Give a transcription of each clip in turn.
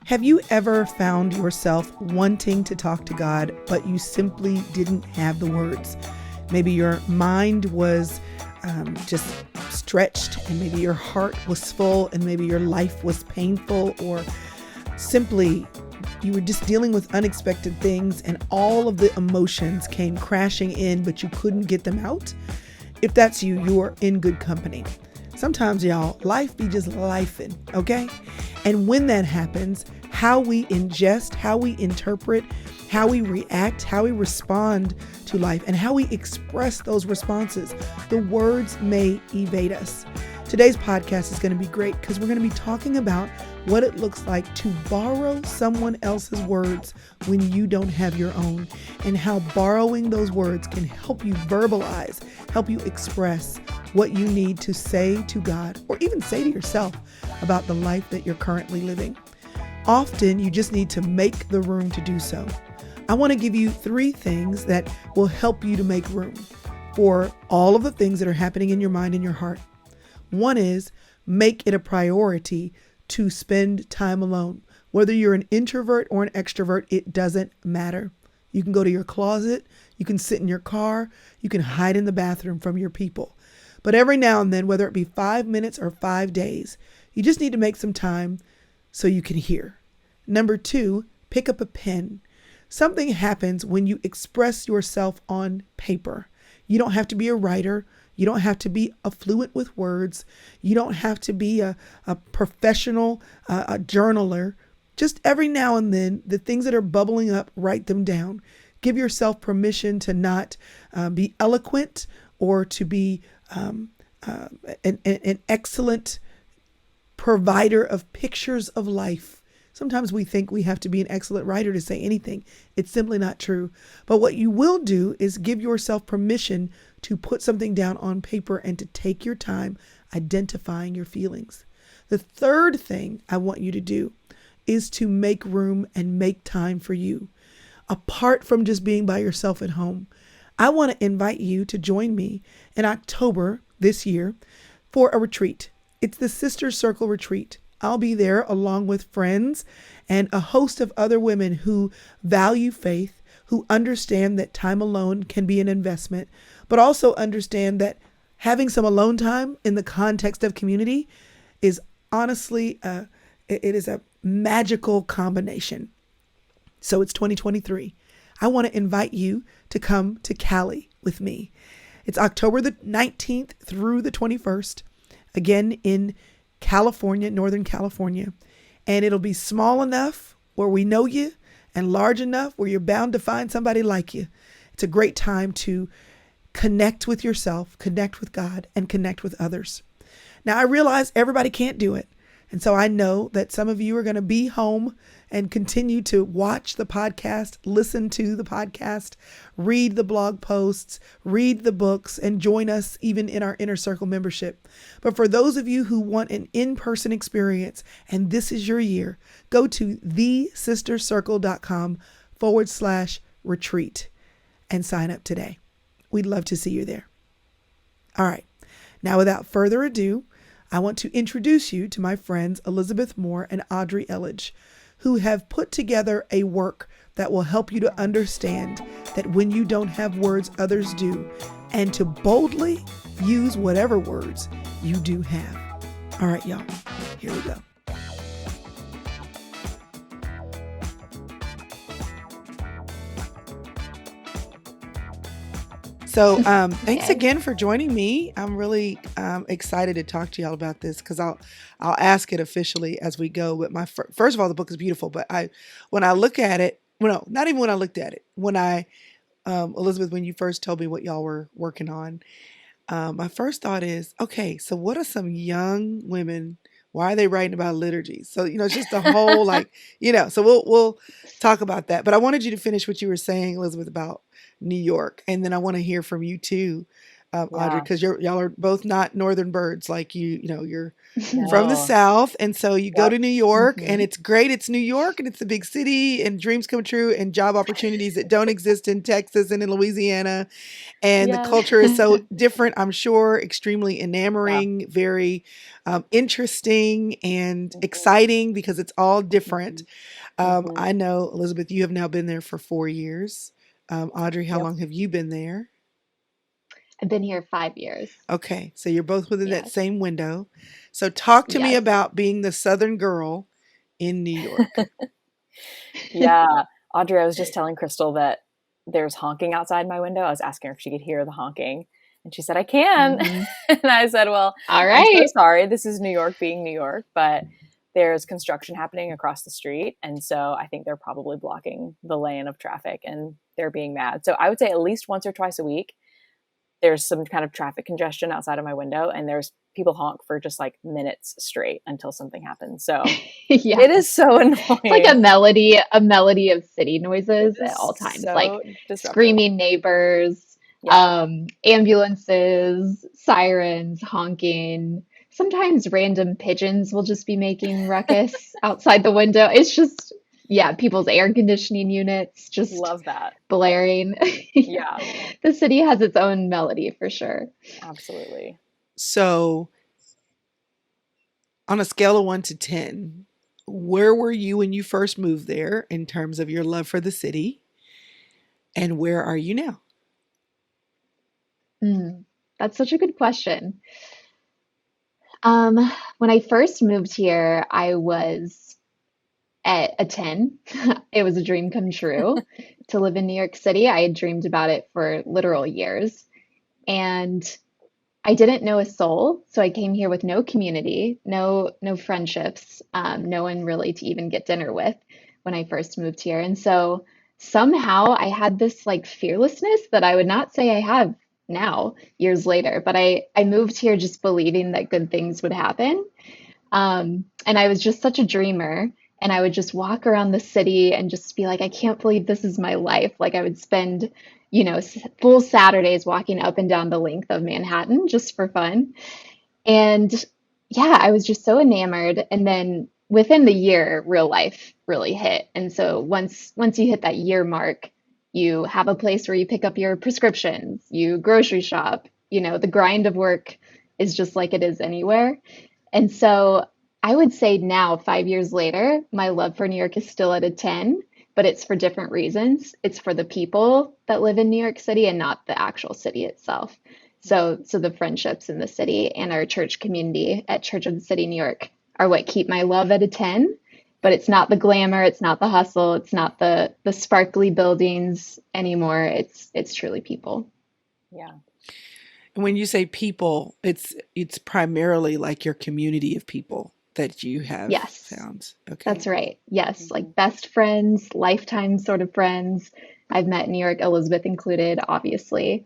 Have you ever found yourself wanting to talk to God, but you simply didn't have the words? Maybe your mind was just stretched, and maybe your heart was full, and maybe your life was painful, or simply you were just dealing with unexpected things and all of the emotions came crashing in, but you couldn't get them out. If that's you, you're in good company. Sometimes, y'all, life be just lifing, okay? And when that happens, how we ingest, how we interpret, how we react, how we respond to life, and how we express those responses, the words may evade us. Today's podcast is going to be great because we're going to be talking about what it looks like to borrow someone else's words when you don't have your own, and how borrowing those words can help you verbalize, help you express what you need to say to God, or even say to yourself about the life that you're currently living. Often you just need to make the room to do so. I want to give you 3 things that will help you to make room for all of the things that are happening in your mind and your heart. One is, make it a priority to spend time alone. Whether you're an introvert or an extrovert, it doesn't matter. You can go to your closet, you can sit in your car, you can hide in the bathroom from your people. But every now and then, whether it be 5 minutes or 5 days, you just need to make some time so you can hear. Number 2, pick up a pen. Something happens when you express yourself on paper. You don't have to be a writer. You don't have to be fluent with words. You don't have to be a professional a journaler. Just every now and then, the things that are bubbling up, write them down. Give yourself permission to not be eloquent or to be an excellent provider of pictures of life. Sometimes we think we have to be an excellent writer to say anything. It's simply not true. But what you will do is give yourself permission to put something down on paper and to take your time identifying your feelings. The third thing I want you to do is to make room and make time for you. Apart from just being by yourself at home, I want to invite you to join me in October this year for a retreat. It's the Sister Circle Retreat. I'll be there along with friends and a host of other women who value faith, who understand that time alone can be an investment, but also understand that having some alone time in the context of community is honestly, it is a magical combination. So it's 2023. I want to invite you to come to Cali with me. It's October the 19th through the 21st, again in California, Northern California. And it'll be small enough where we know you and large enough where you're bound to find somebody like you. It's a great time to connect with yourself, connect with God, and connect with others. Now, I realize everybody can't do it. And so I know that some of you are going to be home and continue to watch the podcast, listen to the podcast, read the blog posts, read the books, and join us even in our Inner Circle membership. But for those of you who want an in-person experience, and this is your year, go to thesistercircle.com/retreat and sign up today. We'd love to see you there. All right. Now, without further ado, I want to introduce you to my friends Elizabeth Moore and Audrey Elledge, who have put together a work that will help you to understand that when you don't have words, others do, and to boldly use whatever words you do have. All right, y'all, here we go. So thanks again for joining me. I'm really excited to talk to y'all about this because I'll ask it officially as we go. But my first of all, the book is beautiful. But when I look at it, well, no, not even when I looked at it. When Elizabeth, when you first told me what y'all were working on, my first thought is, okay, so what are some young women? Why are they writing about liturgy? So, it's just a whole so we'll talk about that. But I wanted you to finish what you were saying, Elizabeth, about New York. And then I want to hear from you too, Audrey, Yeah. because y'all are both not northern birds like you're from the No. South, and so you go Yep. to New York, and Hmm. it's great. It's New York, and it's a big city, and dreams come true, and job opportunities that don't exist in Texas and in Louisiana, and the Yes. culture is so different. I'm sure extremely Yeah. enamoring, very interesting and Hmm. exciting because it's all different. Hmm. Hmm. I know, Elizabeth, you have now been there for 4 years. Audrey, how Yep. long have you been there? I've been here 5 years. Okay, so you're both within that Yes. same window. So talk to me Yes. about being the Southern girl in New York. Yeah. Audrey, I was just telling Crystal that there's honking outside my window. I was asking her if she could hear the honking, and she said, I can. Hmm. And I said, well, All I'm so right. sorry. This is New York being New York, but there's construction happening across the street. And so I think they're probably blocking the lane of traffic and they're being mad. So I would say at least once or twice a week, there's some kind of traffic congestion outside of my window, and there's people honk for just like minutes straight until something happens. So Yeah. it is so It's like annoying. a melody of city It noises at is all times, like so disruptive. screaming neighbors, Yeah. ambulances, sirens, honking. Sometimes random pigeons will just be making ruckus outside the window. It's just, yeah, people's air conditioning units just Love that. blaring. Yeah. Yeah, The city has its own melody for sure. absolutely. So, on a scale of 1 to 10, where were you when you first moved there in terms of your love for the city? And where are you now? Mm, that's such a good question. Um, when I first moved here, I was at a 10. It was a dream come true to live in New York City. I had dreamed about it for literal years, and I didn't know a soul, so I came here with no community, no friendships, no one really to even get dinner with when I first moved here. And so somehow I had this like fearlessness that I would not say I have now, years later, but I moved here just believing that good things would happen. And I was just such a dreamer. And I would just walk around the city and just be like, I can't believe this is my life. Like I would spend, full Saturdays walking up and down the length of Manhattan just for fun. And yeah, I was just so enamored. And then within the year, real life really hit. And so once you hit that year mark, you have a place where you pick up your prescriptions, you grocery shop, the grind of work is just like it is anywhere. And so I would say now, 5 years later, my love for New York is still at a 10, but it's for different reasons. It's for the people that live in New York City and not the actual city itself. So the friendships in the city and our church community at Church of the City, New York, are what keep my love at a 10. But it's not the glamour, it's not the hustle, it's not the sparkly buildings anymore. It's truly people. Yeah. And when you say people, it's primarily like your community of people that you have Yes. found. Okay. That's right. Yes, Hmm. like best friends, lifetime sort of friends. I've met in New York, Elizabeth included, obviously.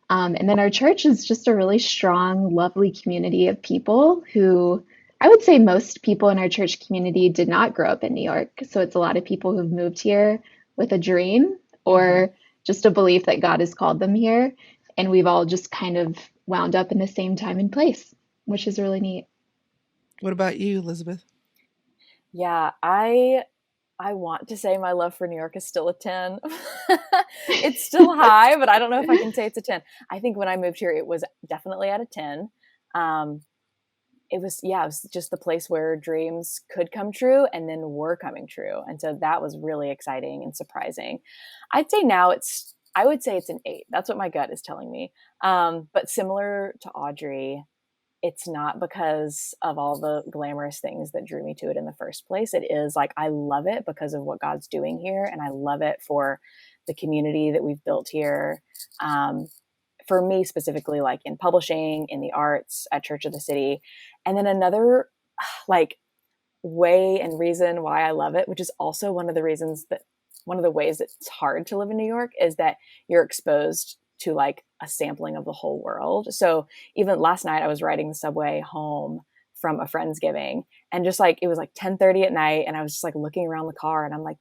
And then our church is just a really strong, lovely community of people who I would say most people in our church community did not grow up in New York. So it's a lot of people who've moved here with a dream Hmm. or just a belief that God has called them here. And we've all just kind of wound up in the same time and place, which is really neat. What about you, Elizabeth? Yeah, I want to say my love for New York is still a 10. It's still high, but I don't know if I can say it's a 10. I think when I moved here, it was definitely at a 10. Um, it was just the place where dreams could come true and then were coming true. And so that was really exciting and surprising. I would say it's an 8. That's what my gut is telling me. But similar to Audrey, it's not because of all the glamorous things that drew me to it in the first place. It is like, I love it because of what God's doing here. And I love it for the community that we've built here. Um, for me specifically, like in publishing, in the arts, at Church of the City. And then another like way and reason why I love it, which is also one of the ways that it's hard to live in New York, is that you're exposed to like a sampling of the whole world. So even last night I was riding the subway home from a Friendsgiving, and just like it was like 10:30 at night, and I was just like looking around the car, and I'm like,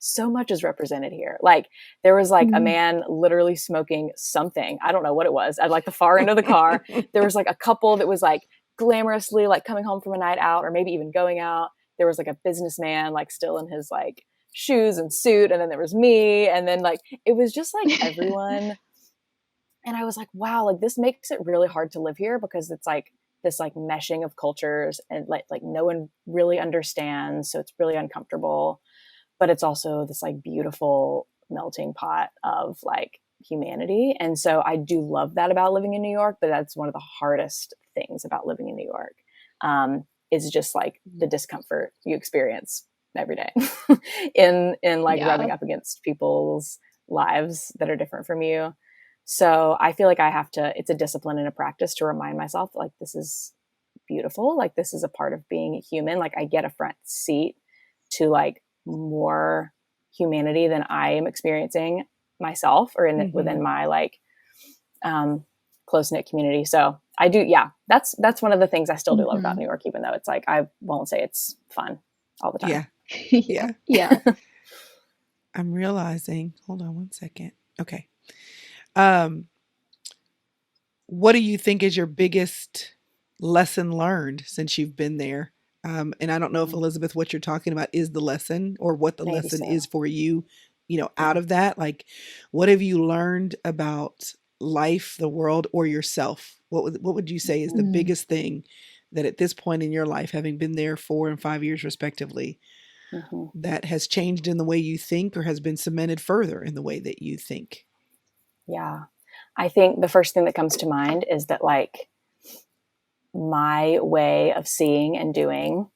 so much is represented here. Like there was like a Mhm. man literally smoking something. I don't know what it was at like the far end of the car. There was like a couple that was like glamorously like coming home from a night out or maybe even going out. There was like a businessman like still in his like shoes and suit. And then there was me. And then like, it was just like everyone. And I was like, wow, like this makes it really hard to live here because it's like this like meshing of cultures and like no one really understands. So it's really uncomfortable, but it's also this like beautiful melting pot of like humanity. And so I do love that about living in New York, but that's one of the hardest things about living in New York, is just like the discomfort you experience every day in like rubbing Yeah. up against people's lives that are different from you. So I feel like it's a discipline and a practice to remind myself like, this is beautiful. Like this is a part of being human. Like I get a front seat to like more humanity than I am experiencing myself or within my like, close knit community. So I do. Yeah. That's one of the things I still do love about New York, even though it's like, I won't say it's fun all the time. Yeah. Yeah. Yeah. I'm realizing, hold on one second. Okay. Um, what do you think is your biggest lesson learned since you've been there? And I don't know if Elizabeth, what you're talking about is the lesson or what the Maybe lesson so. is for you, out of that. Like, what have you learned about life, the world, or yourself? What would you say is the Mm. biggest thing that at this point in your life, having been there 4 and 5 years respectively, that has changed in the way you think or has been cemented further in the way that you think? Yeah. I think the first thing that comes to mind is that like my way of seeing and doing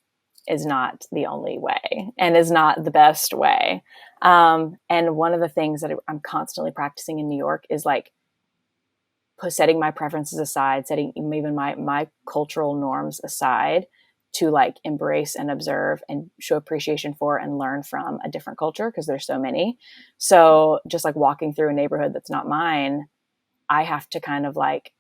is not the only way and is not the best way. And one of the things that I'm constantly practicing in New York is like setting my preferences aside, setting even my cultural norms aside to like embrace and observe and show appreciation for and learn from a different culture because there's so many. So just like walking through a neighborhood that's not mine, I have to kind of like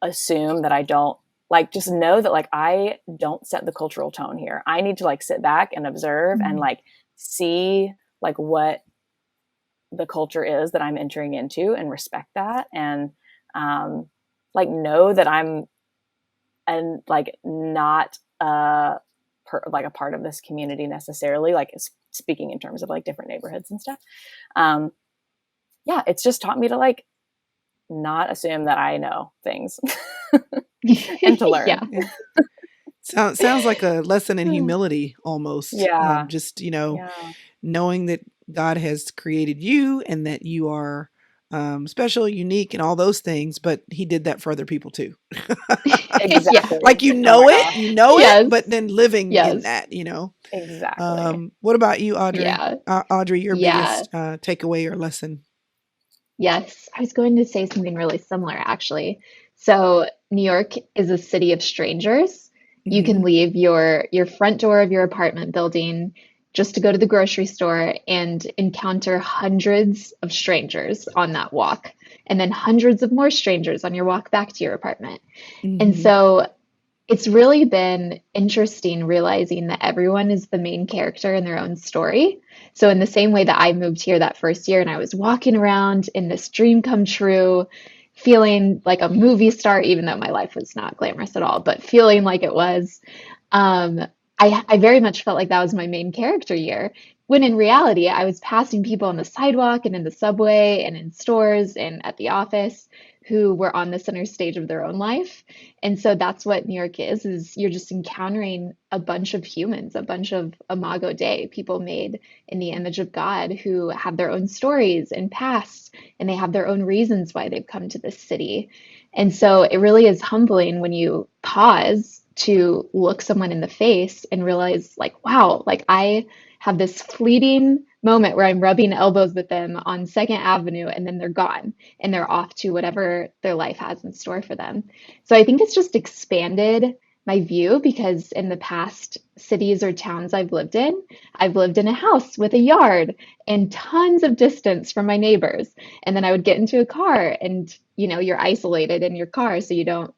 assume that I don't like, just know that like I don't set the cultural tone here. I need to like sit back and observe and like see like what the culture is that I'm entering into and respect that. And like know that I'm and like not like a part of this community necessarily, like speaking in terms of like different neighborhoods and stuff. Yeah, it's just taught me to like not assume that I know things and to learn. Yeah. Sounds like a lesson in humility almost. Yeah. Just, Yeah. knowing that God has created you and that you are special, unique, and all those things, but he did that for other people too. Yeah. Exactly. Like, Oh my gosh. you know it, Yes. but then living in Yes. that, Exactly. What about you, Audrey? Yeah. Audrey, your Yeah. biggest takeaway or lesson? Yes. I was going to say something really similar, actually. So, New York is a city of strangers. You can Mhm. leave your front door of your apartment building just to go to the grocery store and encounter hundreds of strangers on that walk, and then hundreds of more strangers on your walk back to your apartment. And Mhm. so it's really been interesting realizing that everyone is the main character in their own story. So, in the same way that I moved here that first year and I was walking around in this dream come true, feeling like a movie star, even though my life was not glamorous at all, but feeling like it was, um, I very much felt like that was my main character year. When in reality, I was passing people on the sidewalk and in the subway and in stores and at the office who were on the center stage of their own life. And so that's what New York is you're just encountering a bunch of humans, a bunch of Imago Dei, people made in the image of God who have their own stories and past, and they have their own reasons why they've come to this city. And so it really is humbling when you pause to look someone in the face and realize, like, wow, like I have this fleeting moment where I'm rubbing elbows with them on Second Avenue, and then they're gone and they're off to whatever their life has in store for them. So I think it's just expanded my view because in the past cities or towns I've lived in a house with a yard and tons of distance from my neighbors. And then I would get into a car and, you're isolated in your car, so you don't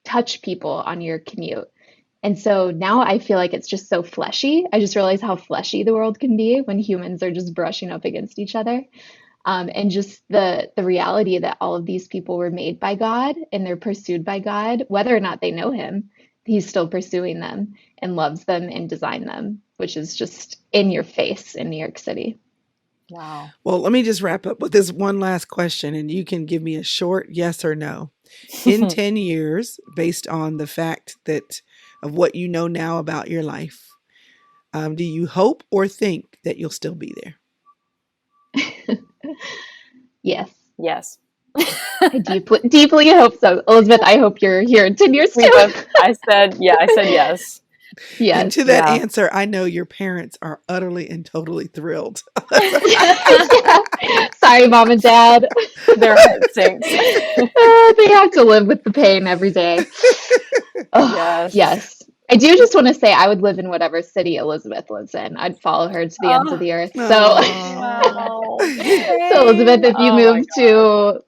touch people on your commute. And so now I feel like it's just so fleshy. I just realize how fleshy the world can be when humans are just brushing up against each other. And just the reality that all of these people were made by God and they're pursued by God, whether or not they know him, he's still pursuing them and loves them and designed them, which is just in your face in New York City. Wow. Well, let me just wrap up with this one last question, and you can give me a short yes or no. In 10 years, based on the fact that of what you know now about your life, do you hope or think that you'll still be there? Yes. Yes. I deeply hope so. Elizabeth, I hope you're here in 10 years too. I said yes. And Yes. to that answer, I know your parents are utterly and totally thrilled. Yeah. Sorry, mom and dad. Their heart sinks. They have to live with the pain every day. Oh, Yes. yes. I do just want to say I would live in whatever city Elizabeth lives in. I'd follow her to the ends of the earth. So, Wow. so Elizabeth, if you Oh my move God.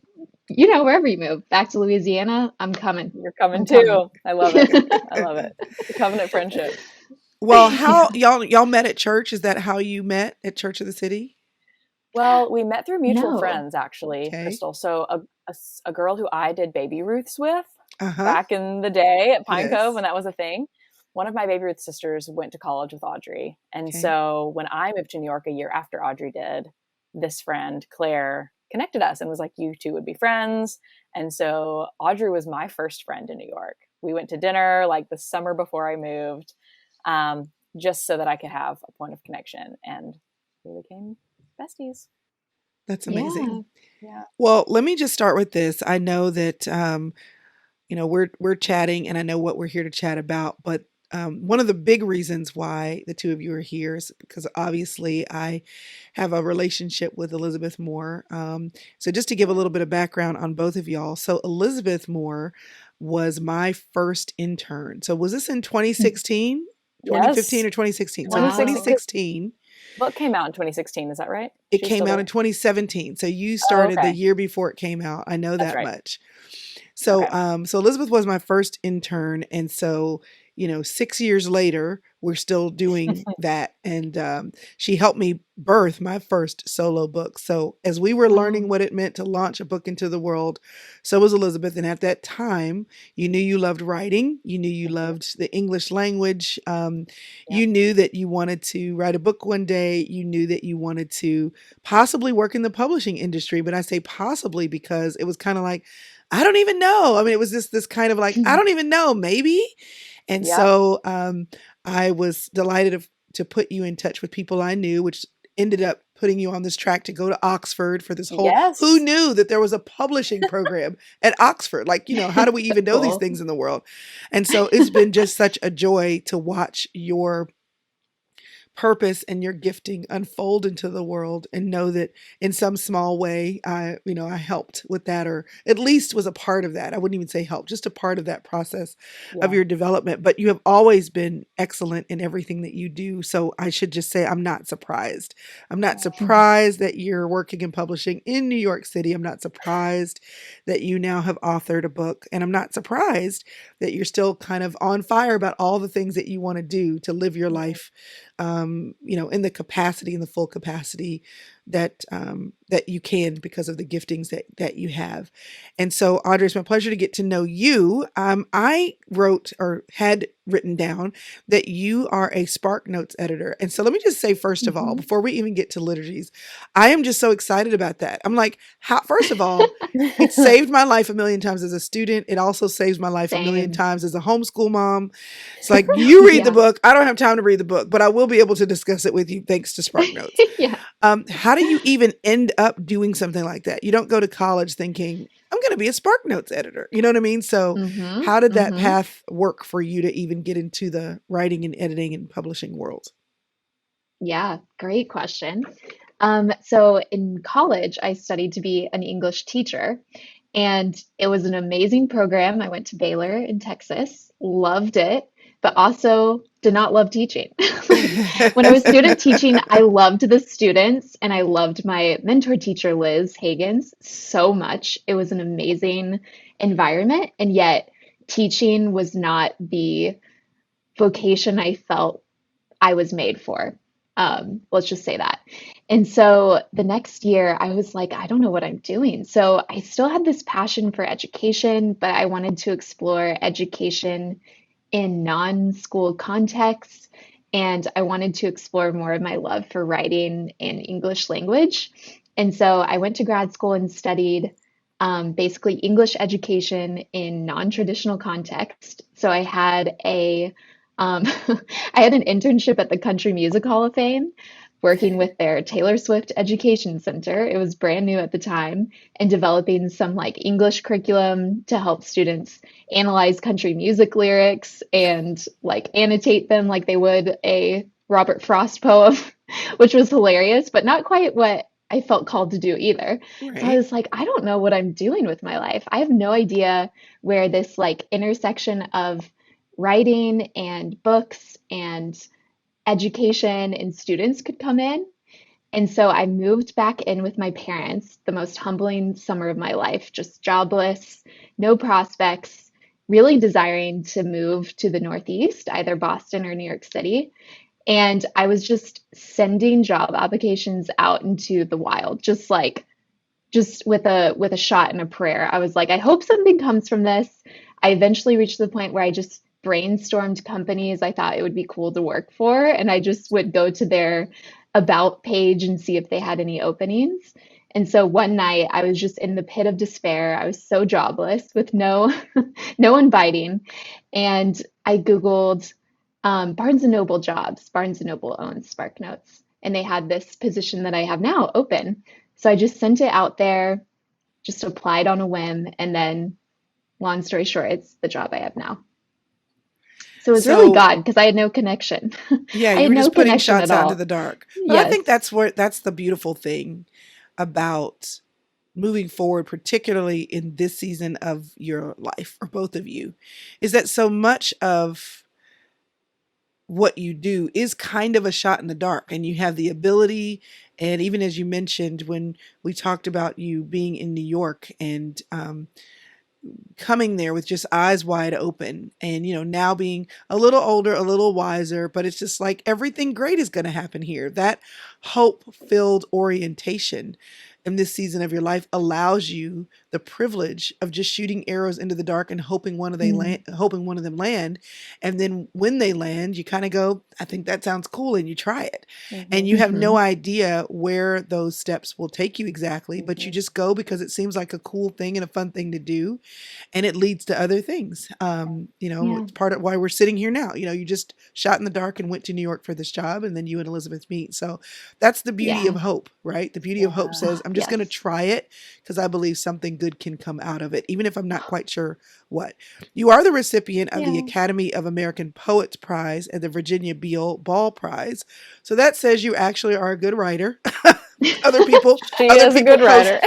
to, wherever you move, back to Louisiana, I'm coming. You're coming I'm too. coming. I love it. I love it. The covenant friendship. Well, how y'all met at church? Is that how you met at Church of the City? Well, we met through mutual No. friends, actually, Okay. Crystal. So a girl who I did Baby Ruths with Uh-huh. back in the day at Pine Yes. Cove when that was a thing. One of my Baby Ruth sisters went to college with Audrey. And Okay. so when I moved to New York a year after Audrey did, this friend, Claire, connected us and was like, you two would be friends. And so Audrey was my first friend in New York. We went to dinner like the summer before I moved, just so that I could have a point of connection, and we became besties. That's amazing. Yeah. Well, let me just start with this. I know that we're chatting, and I know what we're here to chat about, but one of the big reasons why the two of you are here is because obviously I have a relationship with Elizabeth Moore. So just to give a little bit of background on both of y'all. So Elizabeth Moore was my first intern. So was this in 2016, 2015 or 2016? So in 2016. Book came out in 2016. Is that right? It came out in 2017. So you started the year before it came out. I know that much. So, so Elizabeth was my first intern. And so, 6 years later, we're still doing that. And she helped me birth my first solo book. So as we were learning what it meant to launch a book into the world, so was Elizabeth. And at that time, you knew you loved writing. You knew you loved the English language. You knew that you wanted to write a book one day. You knew that you wanted to possibly work in the publishing industry. But I say possibly because it was kind of like, I don't even know. I mean, it was this kind of like, I don't even know, maybe. And so I was delighted to put you in touch with people I knew, which ended up putting you on this track to go to Oxford for this whole, who knew that there was a publishing program at Oxford? Like, how do we even know these things in the world? And so it's been just such a joy to watch your purpose and your gifting unfold into the world, and know that in some small way, I helped with that, or at least was a part of that. I wouldn't even say help, just a part of that process of your development. But you have always been excellent in everything that you do. So I should just say, I'm not surprised. I'm not surprised that you're working in publishing in New York City. I'm not surprised that you now have authored a book. And I'm not surprised that you're still kind of on fire about all the things that you want to do to live your life in the capacity, in the full capacity that you can, because of the giftings that you have. And so, Audrey, it's my pleasure to get to know you. I wrote, or had written down, that you are a Spark Notes editor. And so let me just say, first of all, before we even get to Liturgies, I am just so excited about that. I'm like, first of all, it saved my life a million times as a student. It also saves my life a million times as a homeschool mom. It's like, you read the book. I don't have time to read the book, but I will be able to discuss it with you thanks to Spark Notes. How do you even end up doing something like that? You don't go to college thinking, I'm going to be a Spark Notes editor. You know what I mean? So how did that path work for you to even get into the writing and editing and publishing world? Yeah, great question. So in college, I studied to be an English teacher, and it was an amazing program. I went to Baylor in Texas, loved it, but also did not love teaching. When I was student teaching, I loved the students, and I loved my mentor teacher, Liz Hagens, so much. It was an amazing environment, and yet teaching was not the vocation I felt I was made for. Let's just say that. And so the next year, I was like, I don't know what I'm doing. So I still had this passion for education, but I wanted to explore education in non-school contexts. And I wanted to explore more of my love for writing and English language. And so I went to grad school and studied basically English education in non-traditional context. So I had I had an internship at the Country Music Hall of Fame, working with their Taylor Swift Education Center. It was brand new at the time, and developing some like English curriculum to help students analyze country music lyrics and like annotate them like they would a Robert Frost poem, which was hilarious, but not quite what I felt called to do either. So I Right. was like, I don't know what I'm doing with my life. I have no idea where this like intersection of writing and books and education and students could come in. And so I moved back in with my parents, the most humbling summer of my life, just jobless, no prospects, really desiring to move to the Northeast, either Boston or New York City. And I was just sending job applications out into the wild, just with a shot and a prayer. I was like, I hope something comes from this. I eventually reached the point where I just brainstormed companies I thought it would be cool to work for, and I just would go to their about page and see if they had any openings. And so one night I was just in the pit of despair. I was so jobless with no one biting, and I Googled Barnes and Noble jobs. Barnes and Noble owns SparkNotes, and they had this position that I have now open. So I just sent it out there, just applied on a whim, and then, long story short, it's the job I have now. So it was really So God because I had no connection. yeah, I you had were no just putting connection shots at out into all. the dark. But I think Yes. that's the beautiful thing about moving forward, particularly in this season of your life, for both of you, is that so much of what you do is kind of a shot in the dark, and you have the ability. And even as you mentioned, when we talked about you being in New York and coming there with just eyes wide open, and now being a little older, a little wiser, but it's just like everything great is going to happen here. That hope filled orientation in this season of your life allows you the privilege of just shooting arrows into the dark and Mm, hoping one of them land. And then when they land, you kind of go, I think that sounds cool, and you try it. And Hmm. you have no hmm. idea where those steps will take you exactly, but you Hmm. just go because it seems like a cool thing and a fun thing to do, and it leads to other things. Yeah. It's part of why we're sitting here now. You just shot in the dark and went to New York for this job, and then you and Elizabeth meet. So that's the beauty Yeah. of hope, right? The beauty of hope Yeah. says, Oh, I'm just going to yes. try it because I believe something good can come out of it, even if I'm not quite sure what. You are the recipient of the Yeah. Academy of American Poets Prize and the Virginia Beale Ball Prize. So that says you actually are a good writer. other people, She other is a people good co writer.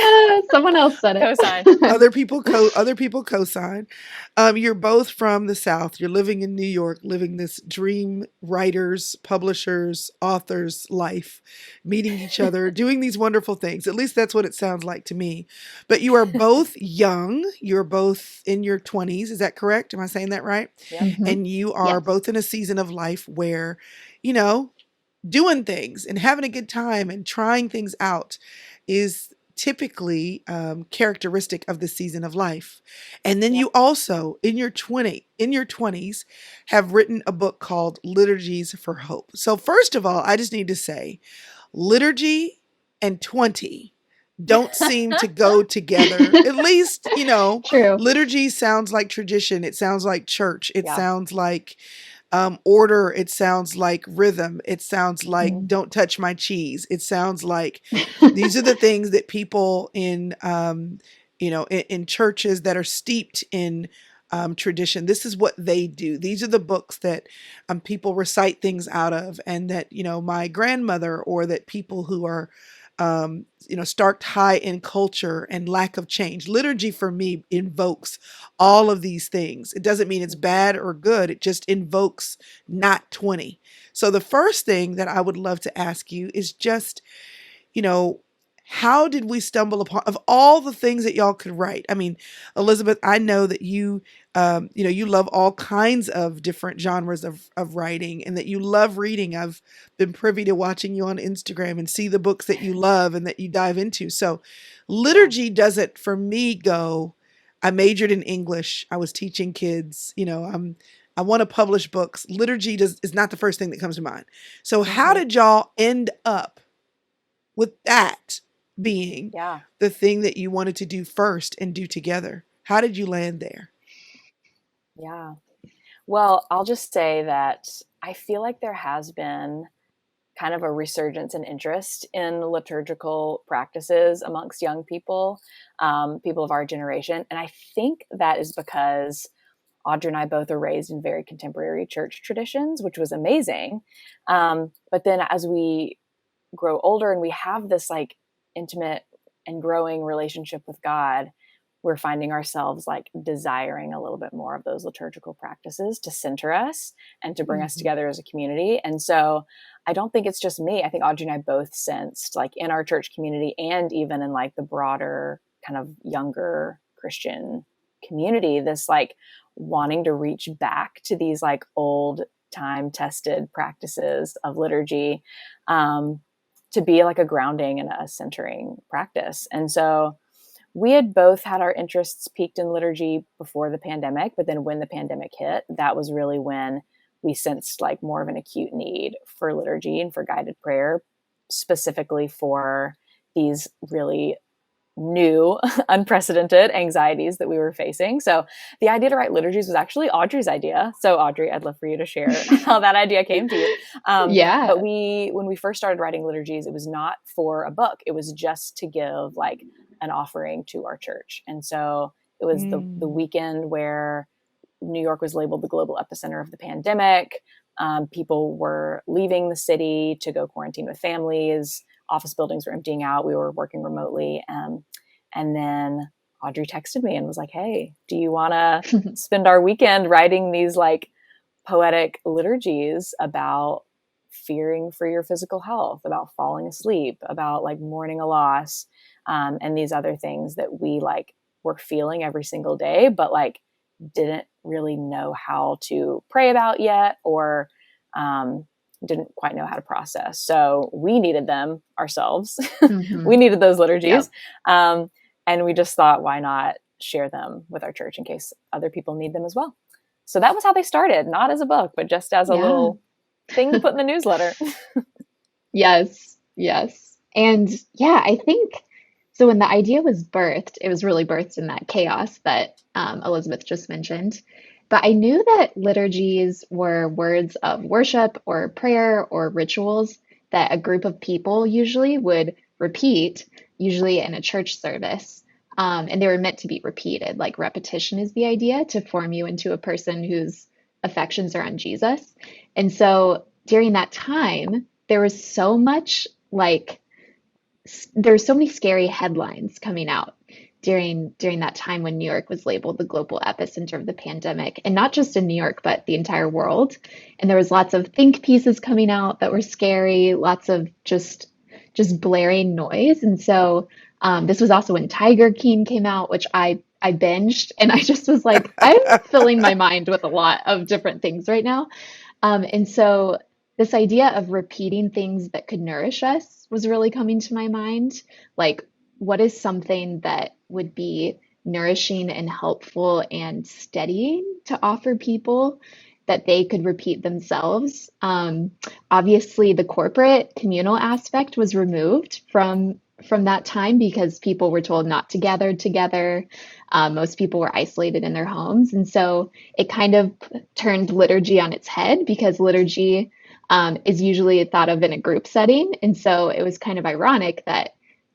Someone else said Cosign. it. other people co-sign. You're both from the South. You're living in New York, living this dream writers, publishers, authors life, meeting each other, doing these wonderful things. At least that's what it sounds like to me. But you are both young. You're both in your 20s. Is that correct? Am I saying that right? Yep. Hmm. And you are Yes. both in a season of life where, you know, doing things and having a good time and trying things out is typically characteristic of the season of life. And then Yep. you also in your 20s have written a book called Liturgies for Hope. So first of all, I just need to say liturgy and 20 don't seem to go together. At least, True. liturgy sounds like tradition. It sounds like church. It Yeah. sounds like order. It sounds like rhythm. It sounds like Hmm. Hmm. don't touch my cheese. It sounds like these are the things that people in churches that are steeped in tradition. This is what they do. These are the books that people recite things out of, and that my grandmother, or that people who are stark high in culture and lack of change. Liturgy for me invokes all of these things. It doesn't mean it's Hmm. bad or good. It just invokes not 20. So the first thing that I would love to ask you is just, you know, how did we stumble upon, of all the things that y'all could write? I mean, Elizabeth, I know that you love all kinds of different genres of writing, and that you love reading. I've been privy to watching you on Instagram and see the books that you love and that you dive into. So Yeah. liturgy doesn't, for me, go, I majored in English. I was teaching kids, I want to publish books. Liturgy is not the first thing that comes to mind. So how hmm did y'all end up with that being Yeah. the thing that you wanted to do first and do together? How did you land there? Yeah. Well, I'll just say that I feel like there has been kind of a resurgence in interest in liturgical practices amongst young people, people of our generation. And I think that is because Audrey and I both are raised in very contemporary church traditions, which was amazing. But then as we grow older and we have this like intimate and growing relationship with God, we're finding ourselves like desiring a little bit more of those liturgical practices to center us and to bring us Mm-hmm. together as a community. And so I don't think it's just me. I think Audrey and I both sensed, like in our church community and even in like the broader kind of younger Christian community, this like wanting to reach back to these like old time tested practices of liturgy, to be like a grounding and a centering practice. And so we had both had our interests peaked in liturgy before the pandemic, but then when the pandemic hit, that was really when we sensed like more of an acute need for liturgy and for guided prayer, specifically for these really new, unprecedented anxieties that we were facing. So the idea to write liturgies was actually Audrey's idea. So Audrey, I'd love for you to share how that idea came to you. Yeah. But when we first started writing liturgies, it was not for a book. It was just to give like an offering to our church. And so it was the Mm. weekend where New York was labeled the global epicenter of the pandemic. People were leaving the city to go quarantine with families. Office buildings were emptying out. We were working remotely. And then Audrey texted me and was like, hey, do you want to spend our weekend writing these like poetic liturgies about fearing for your physical health, about falling asleep, about like mourning a loss, and these other things that we like were feeling every single day, but like didn't really know how to pray about yet, or didn't quite know how to process. So we needed them ourselves. We hmm needed those Yep. liturgies. And we just thought, why not share them with our church in case other people need them as well? So that was how they started, not as a book, but just as a Yeah. little thing to put in the newsletter. Yes. Yes. And yeah, I think so. When the idea was birthed, it was really birthed in that chaos that Elizabeth just mentioned. But I knew that liturgies were words of worship or prayer or rituals that a group of people usually would repeat, usually in a church service. And they were meant to be repeated. Like repetition is the idea to form you into a person whose affections are on Jesus. And so during that time, there was so much like there were so many scary headlines coming out during that time when New York was labeled the global epicenter of the pandemic, and not just in New York, but the entire world. And there was lots of think pieces coming out that were scary, lots of just blaring noise. And so this was also when Tiger King came out, which I binged, and I just was like, I'm filling my mind with a lot of different things right now. And so this idea of repeating things that could nourish us was really coming to my mind. Like, what is something that would be nourishing and helpful and steadying to offer people that they could repeat themselves? Obviously, the corporate communal aspect was removed from that time because people were told not to gather together. Most people were isolated in their homes. And so it kind of turned liturgy on its head because liturgy is usually thought of in a group setting. And so it was kind of ironic that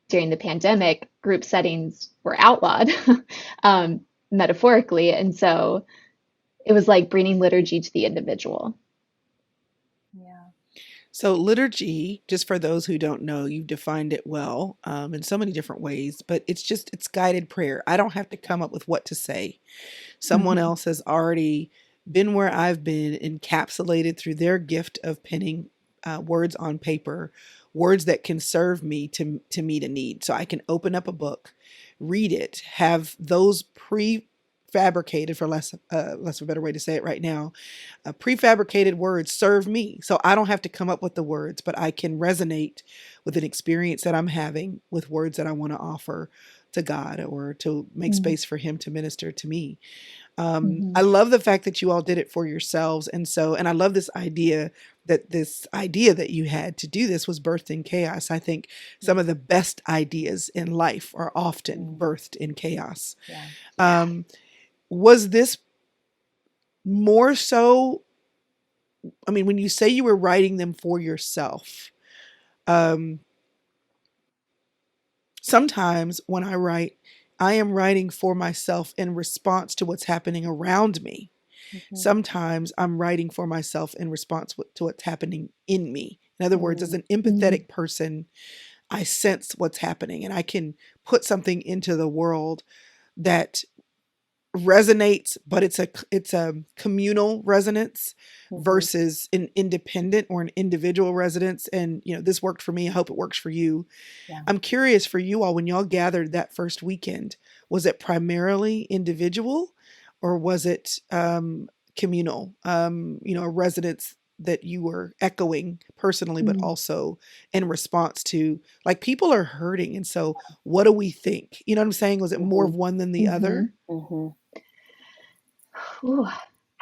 during the pandemic, group settings were outlawed, metaphorically. And so it was like bringing liturgy to the individual. Yeah. So liturgy, just for those who don't know, you've defined it well, in so many different ways, but it's guided prayer. I don't have to come up with what to say. Someone Mhm. else has already been where I've been, encapsulated through their gift of penning words on paper, words that can serve me to meet a need. So I can open up a book, read it, have those prefabricated, for less of a better way to say it right now, prefabricated words serve me. So I don't have to come up with the words, but I can resonate with an experience that I'm having with words that I want to offer to God or to make Mm-hmm. space for Him to minister to me. Mm-hmm. I love the fact that you all did it for yourselves. And I love this idea that you had to do this was birthed in chaos. I think some of the best ideas in life are often birthed in chaos. Yeah. Was this more so? I mean, when you say you were writing them for yourself, sometimes when I write, I am writing for myself in response to what's happening around me. Sometimes I'm writing for myself in response to what's happening in me. In other words, as an empathetic person, I sense what's happening and I can put something into the world that resonates, but it's a communal resonance versus an independent or an individual resonance. And this worked for me. I hope it works for you. Yeah. I'm curious for you all, when y'all gathered that first weekend, was it primarily individual or was it communal? A resonance that you were echoing personally, but also in response to, like, people are hurting. And so what do we think? You know what I'm saying? Was it more of one than the other? Ooh,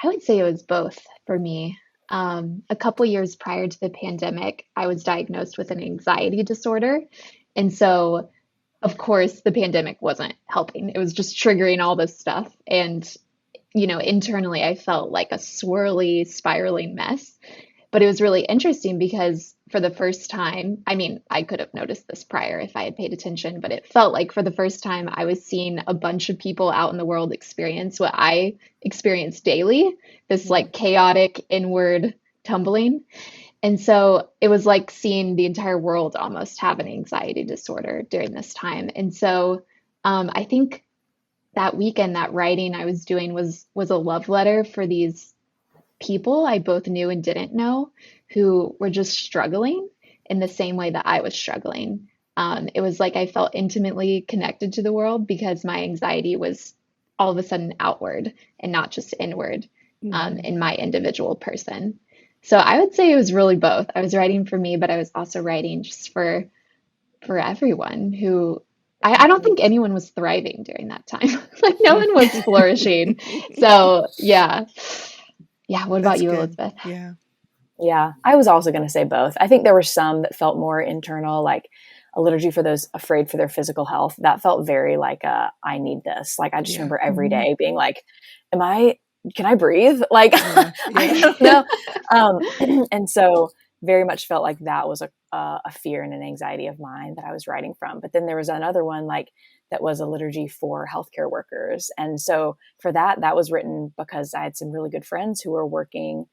I would say it was both for me. A couple years prior to the pandemic, I was diagnosed with an anxiety disorder. And so, of course, the pandemic wasn't helping. It was just triggering all this stuff. And, internally, I felt like a swirly, spiraling mess. But it was really interesting because for the first time, I mean, I could have noticed this prior if I had paid attention, but it felt like for the first time I was seeing a bunch of people out in the world experience what I experience daily, this like chaotic inward tumbling. And so it was like seeing the entire world almost have an anxiety disorder during this time. And so I think that weekend, that writing I was doing was a love letter for these people I both knew and didn't know who were just struggling in the same way that I was struggling. It was like I felt intimately connected to the world because my anxiety was all of a sudden outward and not just inward in my individual person. So I would say it was really both. I was writing for me, but I was also writing just for everyone who I don't think anyone was thriving during that time. Like no one was flourishing. So yeah. Yeah, what about That's you, good. Elizabeth? Yeah. Yeah, I was also going to say both. I think there were some that felt more internal, like a liturgy for those afraid for their physical health. That felt very like I need this. Like I just remember every day being like, can I breathe? Like, I don't know. And so very much felt like that was a fear and an anxiety of mine that I was writing from. But then there was another one like that was a liturgy for healthcare workers. And so for that was written because I had some really good friends who were working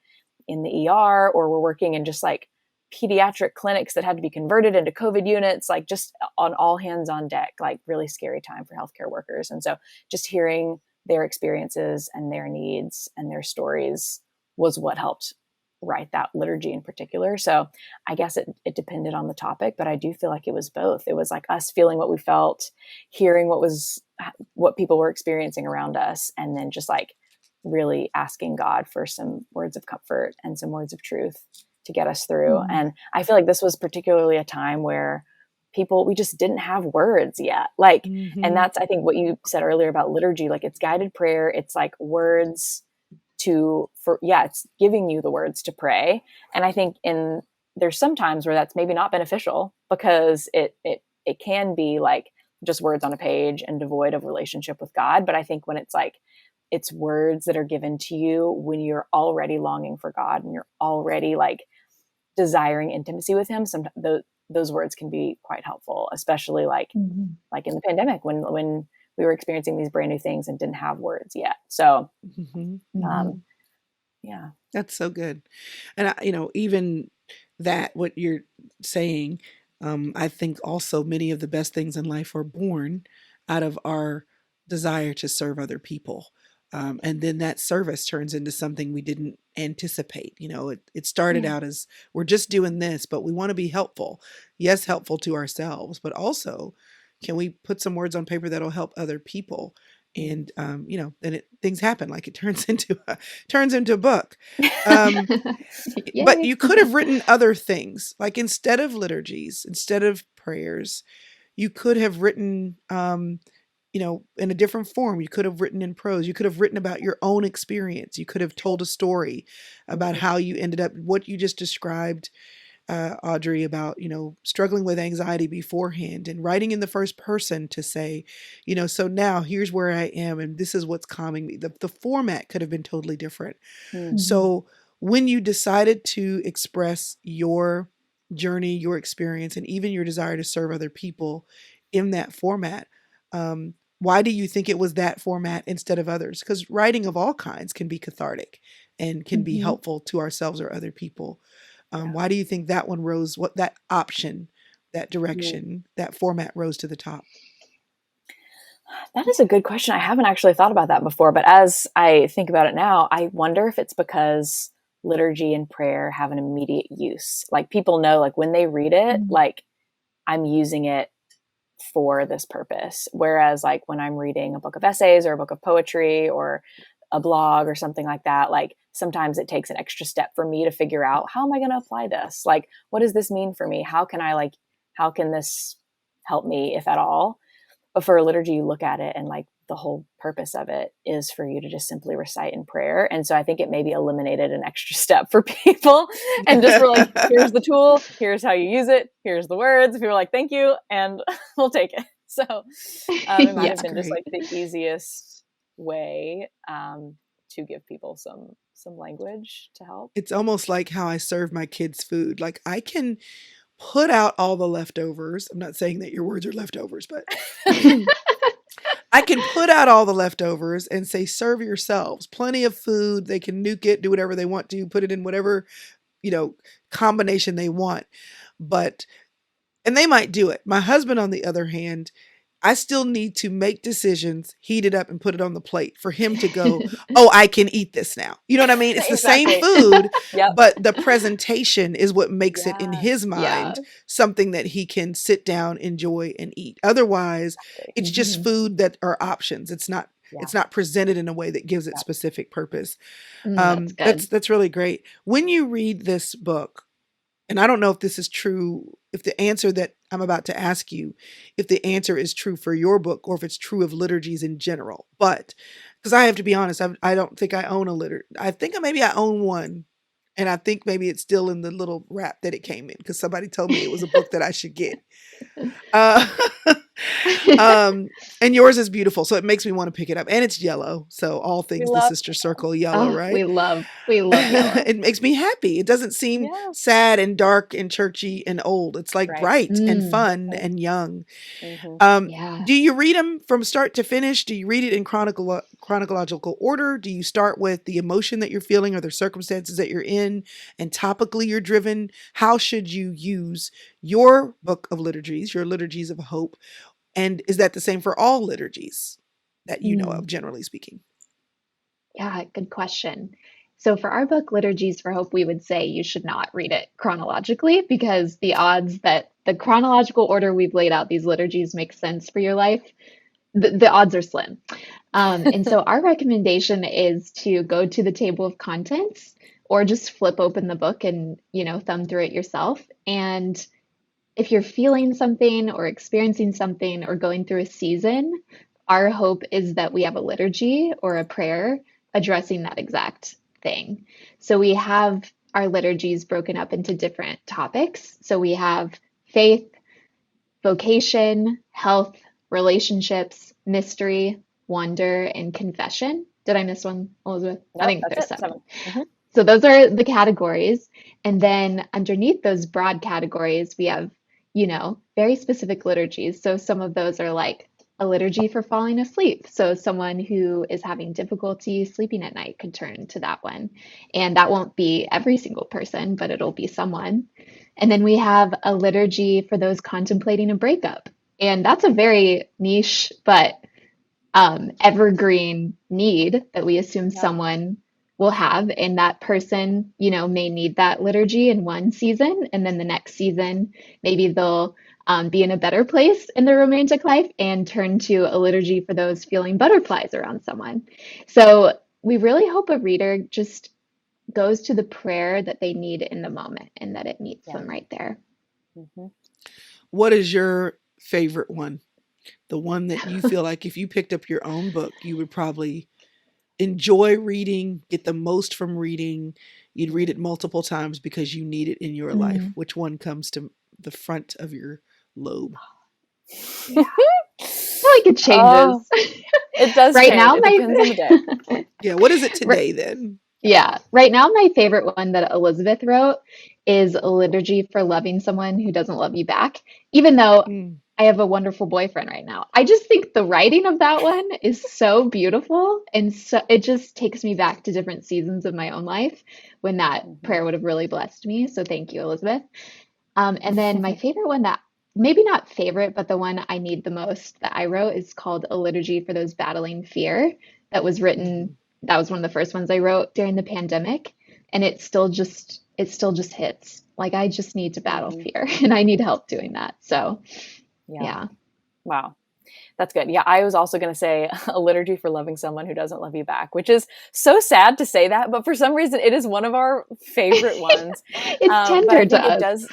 in the ER or were working in just like pediatric clinics that had to be converted into COVID units, like just on all hands on deck, like really scary time for healthcare workers. And so just hearing their experiences and their needs and their stories was what helped write that liturgy in particular. So I guess it depended on the topic, but I do feel like it was both. It was like us feeling what we felt, hearing what people were experiencing around us, and then just like really asking God for some words of comfort and some words of truth to get us through. And I feel like this was particularly a time where we just didn't have words yet. Like, and that's, I think what you said earlier about liturgy, like it's guided prayer. It's like words it's giving you the words to pray. And I think there's some times where that's maybe not beneficial because it can be like just words on a page and devoid of relationship with God. But I think when it's words that are given to you when you're already longing for God and you're already like desiring intimacy with Him, sometimes those words can be quite helpful, especially like in the pandemic when we were experiencing these brand new things and didn't have words yet. So, yeah, that's so good. And even that, what you're saying, I think also many of the best things in life are born out of our desire to serve other people. And then that service turns into something we didn't anticipate. It started Yeah. out as we're just doing this, but we want to be helpful. Yes, helpful to ourselves, but also can we put some words on paper that'll help other people? And then things happen. Like it turns into a book. Um, but Yay. you could have written other things, like instead of liturgies, instead of prayers, you could have written, in a different form. You could have written in prose. You could have written about your own experience. You could have told a story about Mhm. how you ended up, what you just described, Audrey, about, struggling with anxiety beforehand and writing in the first person to say, so now here's where I am and this is what's calming me. The format could have been totally different. Mm. Mhm. So when you decided to express your journey, your experience, and even your desire to serve other people in that format, why do you think it was that format instead of others? Because writing of all kinds can be cathartic and can be Mhm. helpful to ourselves or other people. Yeah. Why do you think that one rose? What that option, that Mm. direction, that format rose to the top? That is a good question. I haven't actually thought about that before, but as I think about it now, I wonder if it's because liturgy and prayer have an immediate use. Like people know, like when they read it, Mm. like I'm using it for this purpose. Whereas like when I'm reading a book of essays or a book of poetry or a blog or something like that, like sometimes it takes an extra step for me to figure out, how am I going to apply this? Like, what does this mean for me? How can this help me, if at all? But for a liturgy, you look at it and like the whole purpose of it is for you to just simply recite in prayer. And so I think it maybe eliminated an extra step for people and just were like, here's the tool, here's how you use it, here's the words. People were like, thank you, and we'll take it. So it might Yeah. have That's been just great. like the easiest way to give people some language to help. It's almost like how I serve my kids food. Like I can put out all the leftovers. I'm not saying that your words are leftovers, but I can put out all the leftovers and say, serve yourselves. Plenty of food. They can nuke it, do whatever they want to, put it in whatever, combination they want. But, and they might do it. My husband, on the other hand, I still need to make decisions, heat it up and put it on the plate for him to go, oh, I can eat this now. You know what I mean? It's the same Exactly. food, Yep. but the presentation is what makes it in Yeah. his Yeah. mind something that he can sit down, enjoy, and eat. Otherwise, Exactly. it's just Mhm. food that are options. It's not Yeah. it's not presented in a way that gives it Yep. specific purpose. That's good. That's really great. When you read this book, and I don't know if this is true, if the answer that I'm about to ask you, if the answer is true for your book or if it's true of liturgies in general. But because I have to be honest, I don't think I own a liturgy. I think maybe I own one. And I think maybe it's still in the little wrap that it came in because somebody told me it was a book that I should get. Uh, um, and yours is beautiful, so it makes me want to pick it up. And it's yellow, so all We things the love sister circle yellow, Oh, right? we love yellow. It makes me happy. It doesn't seem Yeah. sad and dark and churchy and old. It's like Right. bright and Mm. fun and young. Mm-hmm. Yeah. Do you read them from start to finish? Do you read it in chronological order? Do you start with the emotion that you're feeling or the circumstances that you're in and topically you're driven? How should you use your book of liturgies, your liturgies of hope? And is that the same for all liturgies that you know of, Mm. generally speaking? Yeah, good question. So for our book, Liturgies for Hope, we would say you should not read it chronologically because the odds that the chronological order we've laid out these liturgies make sense for your life, the odds are slim. And so our recommendation is to go to the table of contents or just flip open the book and, thumb through it yourself. And if you're feeling something or experiencing something or going through a season, our hope is that we have a liturgy or a prayer addressing that exact thing. So we have our liturgies broken up into different topics. So we have faith, vocation, health, relationships, mystery, wonder, and confession. Did I miss one, Elizabeth? I Nope, think that's there's it. 7. 7. Mm-hmm. So those are the categories. And then underneath those broad categories, we have, very specific liturgies. So some of those are like a liturgy for falling asleep. So someone who is having difficulty sleeping at night could turn to that one. And that won't be every single person, but it'll be someone. And then we have a liturgy for those contemplating a breakup. And that's a very niche, but evergreen need that we assume Yeah. someone will have, and that person, may need that liturgy in one season, and then the next season, maybe they'll be in a better place in their romantic life and turn to a liturgy for those feeling butterflies around someone. So we really hope a reader just goes to the prayer that they need in the moment and that it meets Yeah. them right there. Mm-hmm. What is your favorite one? The one that you feel like if you picked up your own book, you would probably enjoy reading, get the most from reading. You'd read it multiple times because you need it in your life. Which one comes to the front of your lobe? Yeah. I feel like it Oh, changes. it does Right change. now, It depends on the day. Yeah, what is it Right, today then? yeah, right now my favorite one that Elizabeth wrote is a liturgy for loving someone who doesn't love you back, even though Mm, I have a wonderful boyfriend right now. I just think the writing of that one is so beautiful, and so it just takes me back to different seasons of my own life when that Mm-hmm. prayer would have really blessed me. So thank you, Elizabeth. And then my favorite one, that maybe not favorite, but the one I need the most that I wrote, is called A Liturgy for Those Battling Fear. That was written, mhm. that was one of the first ones I wrote during the pandemic. And it still just hits. Like I just need to battle Mm-hmm. fear and I need help doing that. So Yeah. yeah. Wow. That's good. Yeah, I was also going to say a liturgy for loving someone who doesn't love you back, which is so sad to say that, but for some reason it is one of our favorite ones. It's But tender I to think it us. does,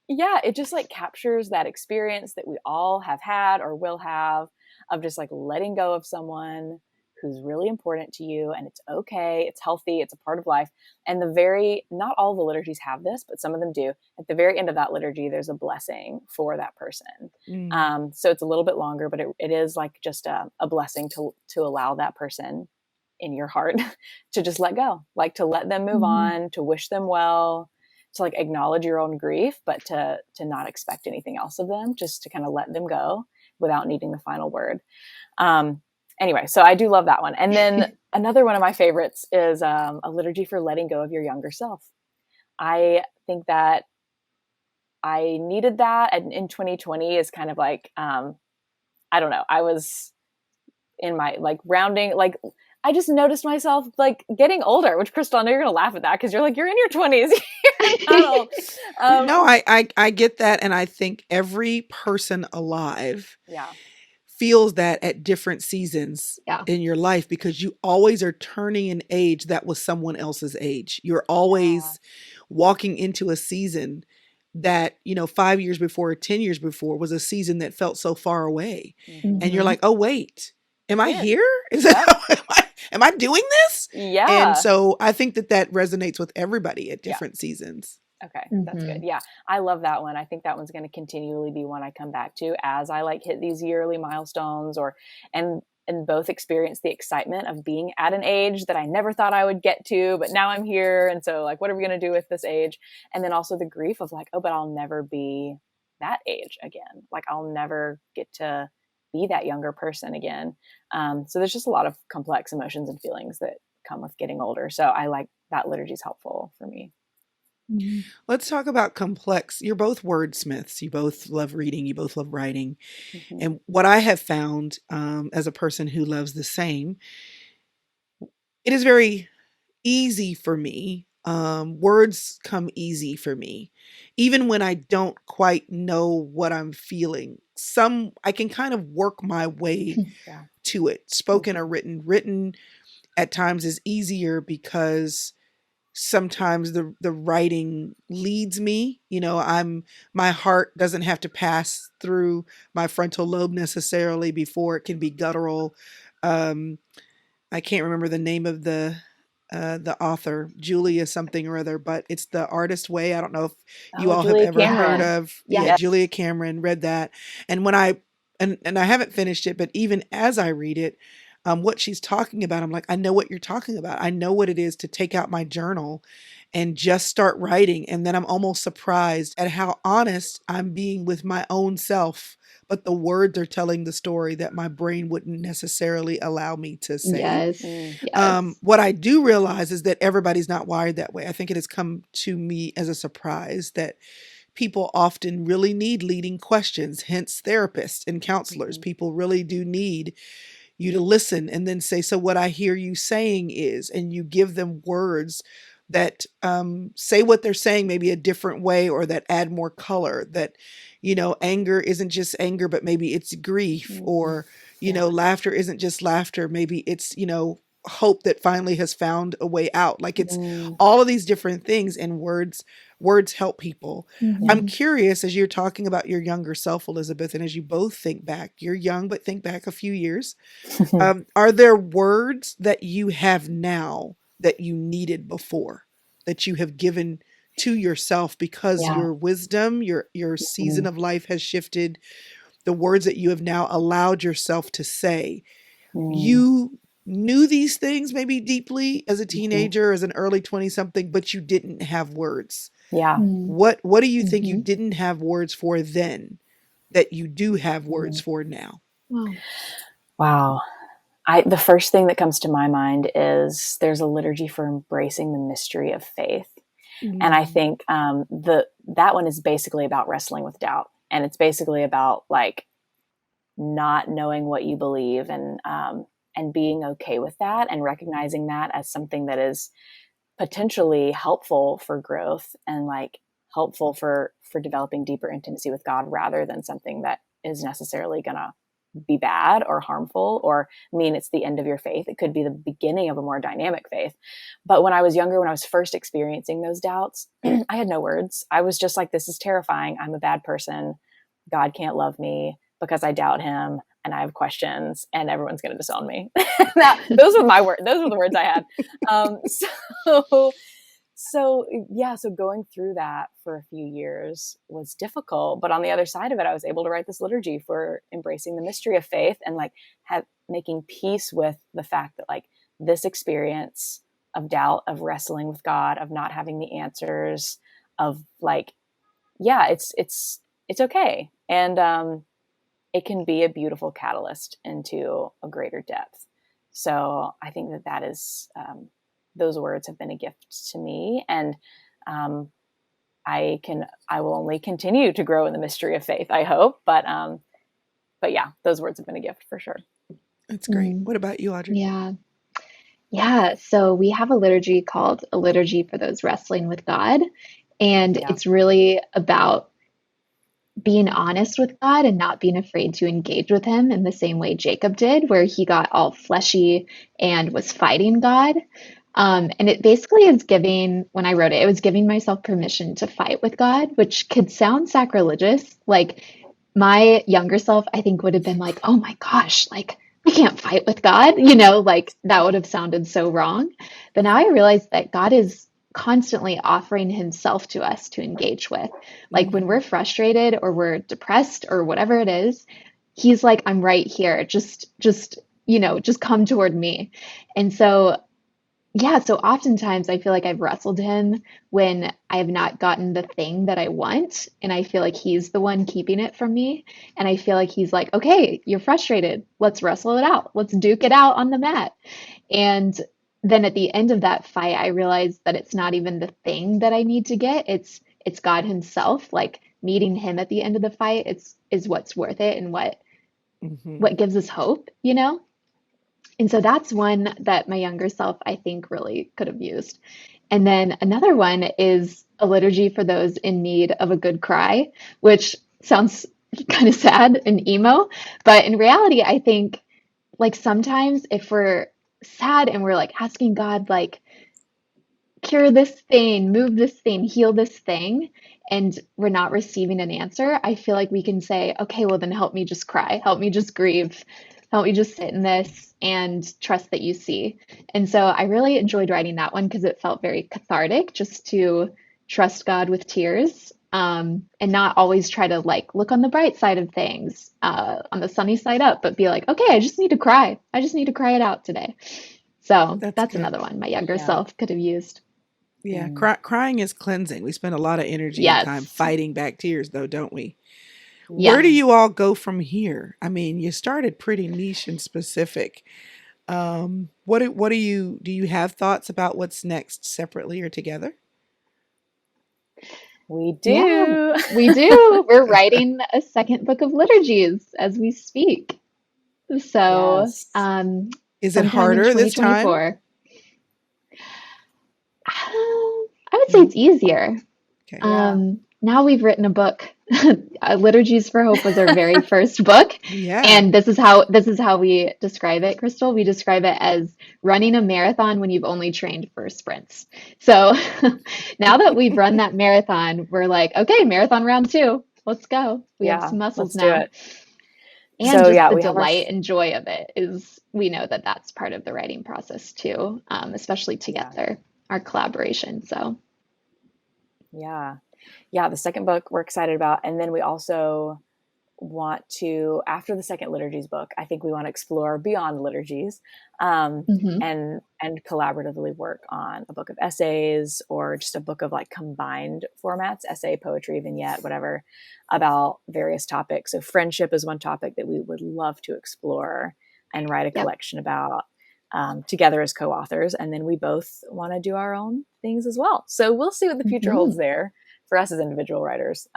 yeah, it just like captures that experience that we all have had or will have of just like letting go of someone who's really important to you, and it's okay, it's healthy, it's a part of life. And not all the liturgies have this, but some of them do. At the very end of that liturgy, there's a blessing for that person. Mm, So it's a little bit longer, but it is like just a blessing to allow that person in your heart to just let go, like to let them move Mhm. on, to wish them well, to like acknowledge your own grief, but to not expect anything else of them, just to kind of let them go without needing the final word. Um, anyway, so I do love that one. And then another one of my favorites is a liturgy for letting go of your younger self. I think that I needed that, and in 2020 is kind of like I don't know. I was in my like rounding, like I just noticed myself like getting older. Which, Crystal, I know you're gonna laugh at that because you're like you're in your 20s, you're not old. No, I get that. And I think every person alive Yeah, feels that at different seasons Yeah. in your life because you always are turning an age that was someone else's age. You're yeah, always walking into a season that, 5 years before or 10 years before was a season that felt so far away. mm-hmm. And you're Hmm. like, oh, wait, am That's I it. here? Is it, Yep. am I doing this? And Yeah. so I think that resonates with everybody at Yeah. different seasons. Okay, that's good. Hmm. Yeah, I love that one. I think that one's going to continually be one I come back to as I like hit these yearly milestones, or and and both experience the excitement of being at an age that I never thought I would get to, but now I'm here, and so like, what are we going to do with this age? And then also the grief of like, oh, but I'll never be that age again. Like I'll never get to be that younger person again. So there's just a lot of complex emotions and feelings that come with getting older. So I like that liturgy is helpful for me. Hmm. Let's talk about complex. You're both wordsmiths. You both love reading. You both love writing. Mm-hmm. And what I have found as a person who loves the same, it is very easy for me. Words come easy for me, even when I don't quite know what I'm feeling. I can kind of work my way Yeah. to it. Spoken or Mm-hmm. written. Written at times is easier because sometimes the writing leads me. My heart doesn't have to pass through my frontal lobe necessarily before it can be guttural. um I can't remember the name of the author, Julia something or other, but it's The Artist Way. I don't know if you Oh, all have Julia ever heard Cameron. Yeah. of, yeah, Yes. Yes. Julia Cameron. Read that. And when I haven't finished it, but even as I read it, what she's talking about, I'm like, I know what you're talking about. I know what it is to take out my journal and just start writing. And then I'm almost surprised at how honest I'm being with my own self. But the words are telling the story that my brain wouldn't necessarily allow me to say. Yes. Mm, Yes. What I do realize is that everybody's not wired that way. I think it has come to me as a surprise that people often really need leading questions, hence therapists and counselors. mm-hmm. People really do need you to listen and then say, so what I hear you saying is, and you give them words that say what they're saying maybe a different way, or that add more color, that, anger isn't just anger, but maybe it's grief, Mm. or, Yeah. laughter isn't just laughter. Maybe it's, hope that finally has found a way out. Like, it's Mm. all of these different things, and words help people. I'm Mhm. curious, as you're talking about your younger self, Elizabeth, and as you both think back, you're young, but think back a few years. Are there words that you have now that you needed before, that you have given to yourself because Yeah. your wisdom, your season Mm. of life has shifted? The words that you have now allowed yourself to say, Mm. you knew these things maybe deeply as a Mhm. teenager, as an early 20 something, but you didn't have words. Yeah. Mm. What do you think you Mhm. didn't have words for then that you do have words Mm. for now? Wow. Wow. The first thing that comes to my mind is there's a liturgy for embracing the mystery of faith. And I Mm. think that one is basically about wrestling with doubt. And it's basically about like not knowing what you believe, and being okay with that, and recognizing that as something that is potentially helpful for growth, and like helpful for developing deeper intimacy with God, rather than something that is necessarily gonna be bad or harmful or mean it's the end of your faith. It could be the beginning of a more dynamic faith. But when I was younger, when I was first experiencing those doubts, I had no words. I was just like, this is terrifying. I'm a bad person. God can't love me because I doubt him, and I have questions, and everyone's going to disown me. Those were my words. Those were the words I had. So so going through that for a few years was difficult, but on the other side of it, I was able to write this liturgy for embracing the mystery of faith, and like making peace with the fact that like this experience of doubt, of wrestling with God, of not having the answers, of like, yeah, it's okay. And it can be a beautiful catalyst into a greater depth. So I think that is, those words have been a gift to me. And um, I will only continue to grow in the mystery of faith, I hope. But yeah, those words have been a gift for sure. That's great. Mm. What about you, Audrey? Yeah. Yeah. So we have a liturgy called a liturgy for those wrestling with God. And Yeah. it's really about being honest with God and not being afraid to engage with him in the same way Jacob did, where he got all fleshy and was fighting God. And it basically is giving, when I wrote it, it was giving myself permission to fight with God, which could sound sacrilegious. Like my younger self, I think would have been like, oh my gosh, like we can't fight with God, like that would have sounded so wrong. But now I realize that God is constantly offering himself to us to engage with. Like when Mm-hmm. we're frustrated or we're depressed or whatever it is, he's like, I'm right here. Just come toward me. And so yeah, so oftentimes I feel like I've wrestled him when I have not gotten the thing that I want, and I feel like he's the one keeping it from me. And I feel like he's like, okay, you're frustrated. Let's wrestle it out. Let's duke it out on the mat. And then at the end of that fight, I realized that it's not even the thing that I need to get. It's God himself, like meeting him at the end of the fight. Is what's worth it and Mm-hmm. what gives us hope. And so that's one that my younger self, I think, really could have used. And then another one is a liturgy for those in need of a good cry, which sounds kind of sad and emo. But in reality, I think like sometimes if we're sad and we're like asking God, like, cure this thing, move this thing, heal this thing, and we're not receiving an answer, I feel like we can say, okay, well, then help me just cry, help me just grieve, help me just sit in this and trust that you see. And so I really enjoyed writing that one because it felt very cathartic just to trust God with tears. And not always try to like look on the bright side of things, on the sunny side up, but be like, okay, I just need to cry. I just need to cry it out today. So That's that's good. another one my younger Yeah. self could have used. Yeah, Mm. crying is cleansing. We spend a lot of energy and time Yes. fighting back tears, though, don't we? Where do Mm. Yes. you all go from here? I mean, you started pretty niche and specific. What do you have thoughts about what's next, separately or together? We Yeah, do. we do. We're writing a second book of liturgies as we speak. So, Yes. Is it sometime in harder this time? 2024, I would say Mm, it's easier. okay. Yeah. Now we've written a book. Liturgies for Hope was our very first book, Yeah. and this is how we describe it, Crystal. We describe it as running a marathon when you've only trained for sprints. So now that we've run that marathon, we're like, okay, marathon round two. Let's go. We have Yeah. some muscles Let's do now. it. And So just yeah, the we have our delight and joy of it is, we know that that's part of the writing process too, especially yeah. together, our collaboration. So, Yeah. Yeah, the second book we're excited about. And then we also want to, after the second liturgies book, I think we want to explore beyond liturgies, mhm. and collaboratively work on a book of essays or just a book of like combined formats, essay, poetry, vignette, whatever, about various topics. So friendship is one topic that we would love to explore and write a Yep. collection about, together as co-authors. And then we both want to do our own things as well. So we'll see what the future holds Mhm. there for us as individual writers.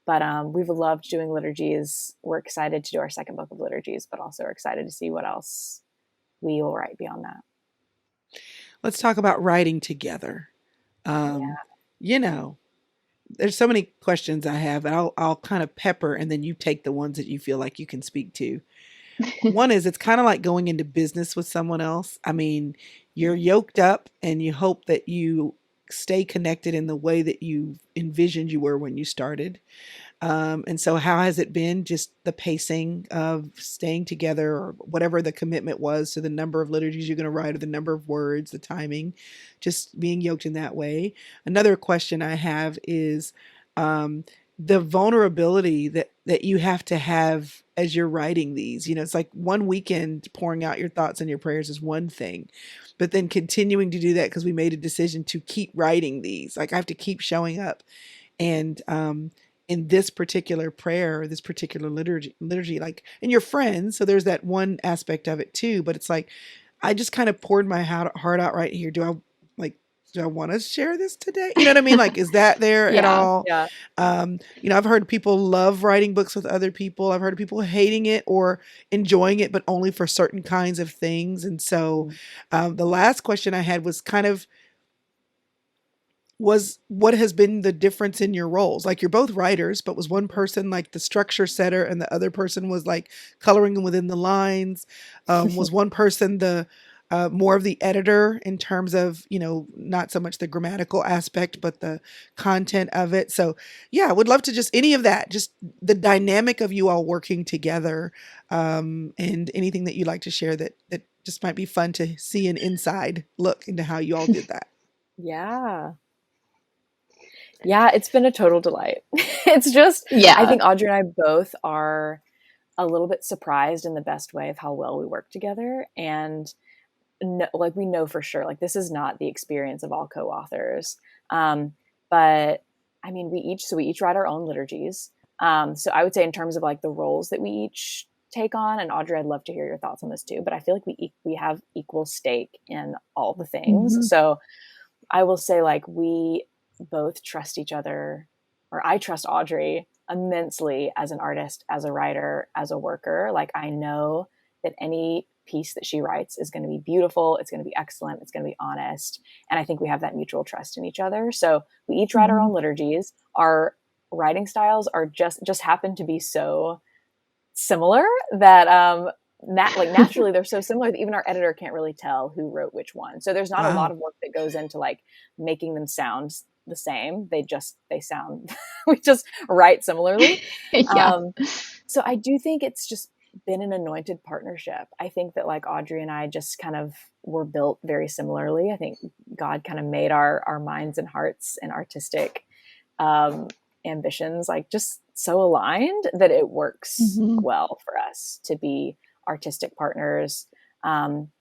But we've loved doing liturgies. We're excited to do our second book of liturgies, but also are excited to see what else we will write beyond that. Let's talk about writing together. Um, Yeah. you know, there's so many questions I have, and I'll kind of pepper, and then you take the ones that you feel like you can speak to. One is it's kind of like going into business with someone else. I mean, you're yoked up, and you hope that you stay connected in the way that you envisioned you were when you started. And so, how has it been? Just the pacing of staying together, or whatever the commitment was to the number of liturgies you're going to write, or the number of words, the timing, just being yoked in that way. Another question I have is um, the vulnerability that you have to have as you're writing these. It's like one weekend pouring out your thoughts and your prayers is one thing, but then continuing to do that because we made a decision to keep writing these. Like I have to keep showing up and in this particular prayer, this particular liturgy, like, and your friends, so there's that one aspect of it too, but it's like I just kind of poured my heart out right here. Like do I want to share this today? You know what I mean? Like, is that there at Yeah. all? Yeah. I've heard people love writing books with other people. I've heard people hating it or enjoying it, but only for certain kinds of things. And so Mm. the last question I had was kind of was what has been the difference in your roles? Like you're both writers, but was one person like the structure setter and the other person was like coloring within the lines? Was one person the more of the editor in terms of, not so much the grammatical aspect, but the content of it? So, yeah, I would love to just any of that, just the dynamic of you all working together, and anything that you'd like to share that just might be fun to see an inside look into how you all did that. Yeah. Yeah. It's been a total delight. It's just, I Yeah. think Audrey and I both are a little bit surprised in the best way of how well we work together. And no, like we know for sure, like this is not the experience of all co-authors. But I mean, we each write our own liturgies. So I would say in terms of like the roles that we each take on, and Audrey, I'd love to hear your thoughts on this too, but I feel like we have equal stake in all the things. Mhm. So I will say like we both trust each other, or I trust Audrey immensely as an artist, as a writer, as a worker. Like I know that any piece that she writes is going to be beautiful. It's going to be excellent. It's going to be honest. And I think we have that mutual trust in each other. So we each write our own Mhm. liturgies. Our writing styles are just happen to be so similar that like naturally they're so similar that even our editor can't really tell who wrote which one. So there's not a lot Wow. of work that goes into like making them sound the same. They sound we just write similarly. Yeah. Um, so I do think it's just been an anointed partnership. I think that like Audrey and I just kind of were built very similarly. I think God kind of made our minds and hearts and artistic um, ambitions like just so aligned that it works Mhm. well for us to be artistic partners. Um,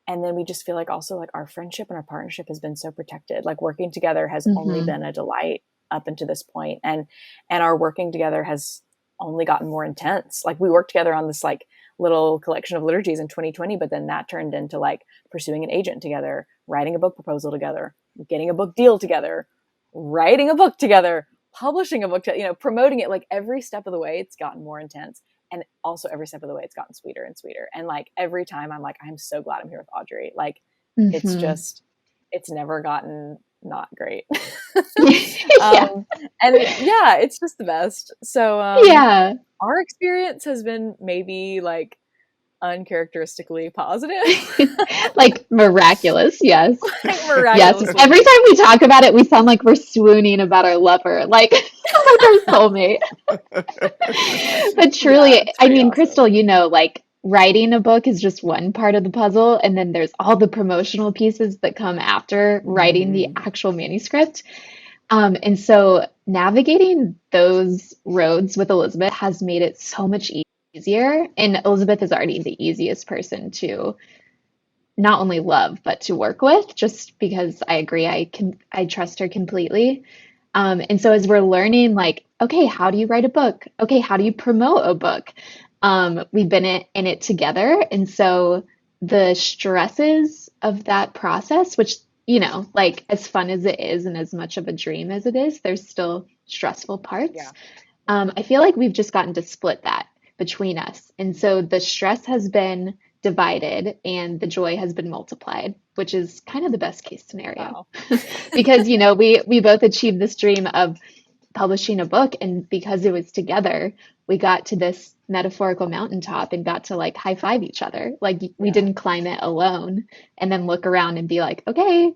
and then we just feel like also like our friendship and our partnership has been so protected. Like working together has only Mhm. been a delight up until this point, and our working together has only gotten more intense. Like we worked together on this like little collection of liturgies in 2020, but then that turned into like pursuing an agent together, writing a book proposal together, getting a book deal together, writing a book together, publishing a book, promoting it. Like every step of the way, it's gotten more intense. And also every step of the way, it's gotten sweeter and sweeter. And like every time I'm like, I'm so glad I'm here with Audrey. Like it's Mhm. just, it's never gotten not great. Yeah. And yeah, it's just the best. So Yeah. our experience has been maybe like uncharacteristically positive. Like miraculous, yes. Like Yes. miraculously. Every time we talk about it, we sound like we're swooning about our lover, like our soulmate. But Yeah, truly, it's I pretty mean, awesome. Crystal, like writing a book is just one part of the puzzle, and then there's all the promotional pieces that come after writing the Mhm. actual manuscript. And so navigating those roads with Elizabeth has made it so much easier. And Elizabeth is already the easiest person to not only love, but to work with, just because I agree, I trust her completely. And so as we're learning, like, okay, how do you write a book? Okay, how do you promote a book? We've been in it together. And so the stresses of that process, which, like as fun as it is and as much of a dream as it is, there's still stressful Yeah. parts. I feel like we've just gotten to split that between us. And so the stress has been divided and the joy has been multiplied, which is kind of the best case scenario. Wow. Because, we both achieved this dream of publishing a book, and because it was together, we got to this metaphorical mountaintop and got to like high five each other. Like we Yeah. didn't climb it alone and then look around and be like, okay,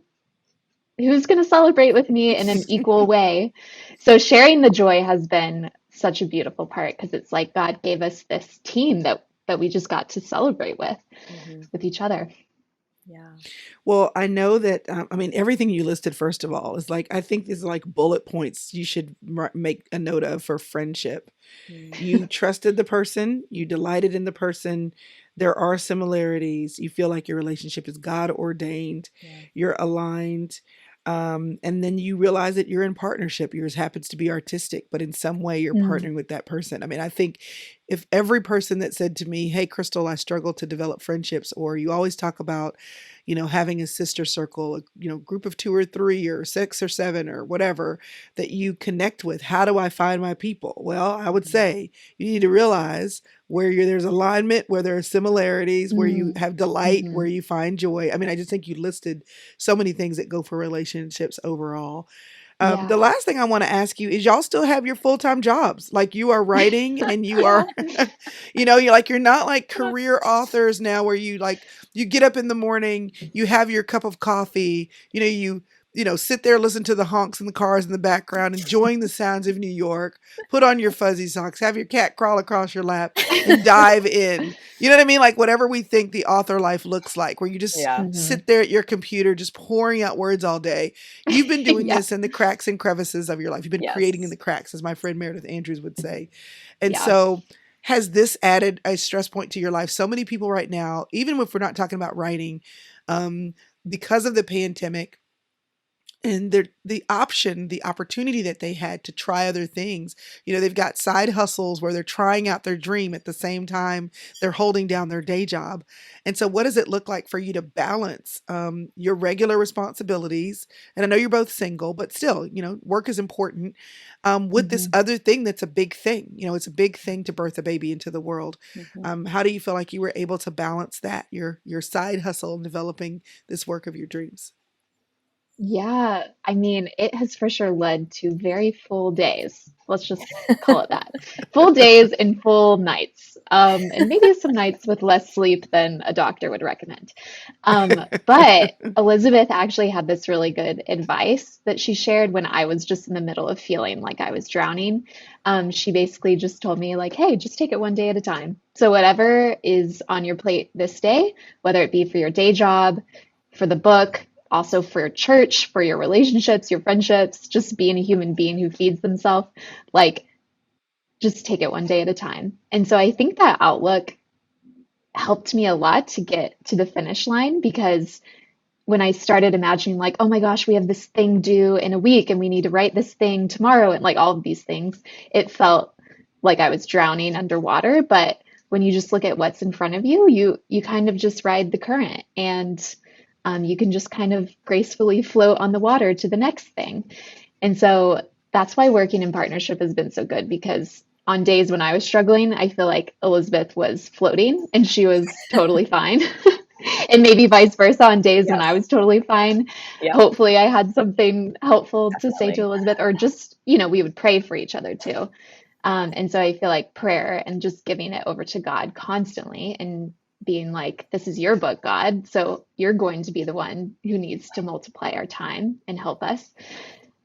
who's going to celebrate with me in an equal way? So sharing the joy has been such a beautiful part, because it's like God gave us this team that we just got to celebrate Hmm. with each other. Yeah. Well, I know that, I mean, everything you listed, first of all, is like, I think these are like bullet points you should make a note of for friendship. Mm. You trusted the person, you delighted in the person. There are similarities. You feel like your relationship is God ordained, Yeah. you're aligned. And then you realize that you're in partnership. Yours happens to be artistic, but in some way you're Mm, partnering with that person. I mean, I think if every person that said to me, "Hey, Crystal, I struggle to develop friendships," or you always talk about, having a sister circle, group of 2 or 3 or 6 or 7 or whatever that you connect with. How do I find my people? Well, I would Mhm. say you need to realize where there's alignment, where there are similarities, where you mm, have delight, where mhm. you find joy. I mean, I just think you listed so many things that go for relationships overall. Yeah. The last thing I want to ask you is, y'all still have your full-time jobs? Like, you are writing and you Yeah. are, you're not like career authors now where you get up in the morning, you have your cup of coffee, sit there, listen to the honks in the cars in the background, enjoying the sounds of New York, put on your fuzzy socks, have your cat crawl across your lap and dive in. You know what I mean? Like, whatever we think the author life looks like, where you just Yeah. Mhm. sit there at your computer, just pouring out words all day. You've been doing Yeah. this in the cracks and crevices of your life. You've been creating in Yes. the cracks, as my friend Meredith Andrews would say. And Yeah. so, has this added a stress point to your life? So many people right now, even if we're not talking about writing, um, because of the pandemic, and the opportunity that they had to try other things. They've got side hustles where they're trying out their dream at the same time they're holding down their day job. And so, what does it look like for you to balance your regular responsibilities? And I know you're both single, but still, work is important, with this Mhm. other thing that's a big thing. It's a big thing to birth a baby into the world. Hmm. How do you feel like you were able to balance that, your side hustle and developing this work of your dreams? Yeah, I mean, it has for sure led to very full days. Let's just call it that. Full days and full nights. And maybe some nights with less sleep than a doctor would recommend. But Elizabeth actually had this really good advice that she shared when I was just in the middle of feeling like I was drowning. She basically just told me, like, hey, just take it one day at a time. So whatever is on your plate this day, whether it be for your day job, for the book, also for your church, for your relationships, your friendships, just being a human being who feeds themselves, like just take it one day at a time. And so I think that outlook helped me a lot to get to the finish line, because when I started imagining, like, oh my gosh, we have this thing due in a week and we need to write this thing tomorrow, and like all of these things, it felt like I was drowning underwater. But when you just look at what's in front of you, you kind of just ride the current, and you can just kind of gracefully float on the water to the next thing. And so that's why working in partnership has been so good, because on days when I was struggling, I feel like Elizabeth was floating and she was totally fine. And maybe vice versa on days when I Yes. was totally fine. Yep. Hopefully I had something helpful to say to Definitely. Elizabeth, or just, you know, we would pray for each other too. And so I feel like prayer and just giving it over to God constantly and being like, this is your book, God. So you're going to be the one who needs to multiply our time and help us.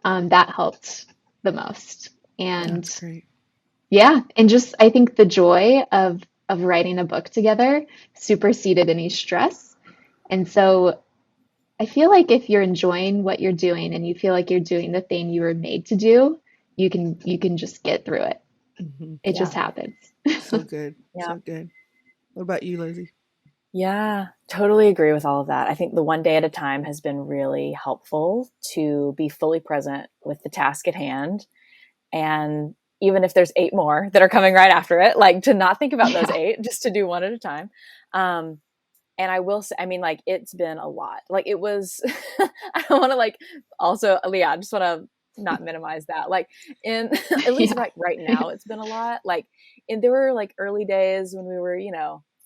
That helped the most. And That's great. yeah, and just I think the joy of writing a book together superseded any stress. And so I feel like if you're enjoying what you're doing and you feel like you're doing the thing you were made to do, you can just get through it. Hmm. It Yeah. just happens. So good. Yeah. So good. What about you, Lizzie? Yeah, totally agree with all of that. I think the one day at a time has been really helpful to be fully present with the task at hand. And even if there's 8 more that are coming right after it, like to not think about those Yeah. 8, just to do one at a time. And I will say, I mean, like it's been a lot. Like it was, I don't want to like also, yeah, I just want to not minimize that. Like in, at least Yeah. right now, it's been a lot. Like, and there were like early days when we were,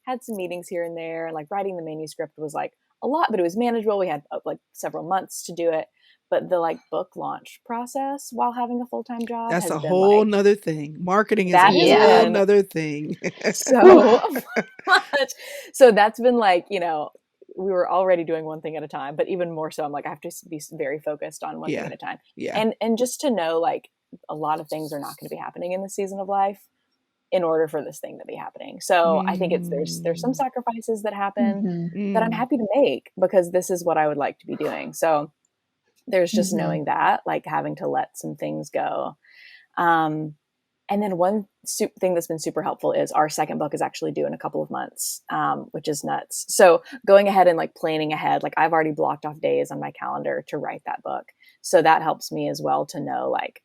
had some meetings here and there, and like writing the manuscript was like a lot, but it was manageable. We had like several months to do it. But the like book launch process while having a full-time job That's has a been whole like, nother thing. Marketing is a that has whole Yeah. been nother thing. Whew. so much. So that's been like, we were already doing one thing at a time, but even more so, I'm like, I have to be very focused on one thing Yeah. at a time. Yeah. And just to know, like, a lot of things are not going to be happening in this season of life in order for this thing to be happening. So I think there's some sacrifices that happen Hmm. that I'm Mm. happy to make because this is what I would like to be doing. So there's just Hmm. knowing that, like having to let some things go. And then one thing that's been super helpful is our second book is actually due in a couple of months, which is nuts. So going ahead and like planning ahead, like I've already blocked off days on my calendar to write that book. So that helps me as well to know like,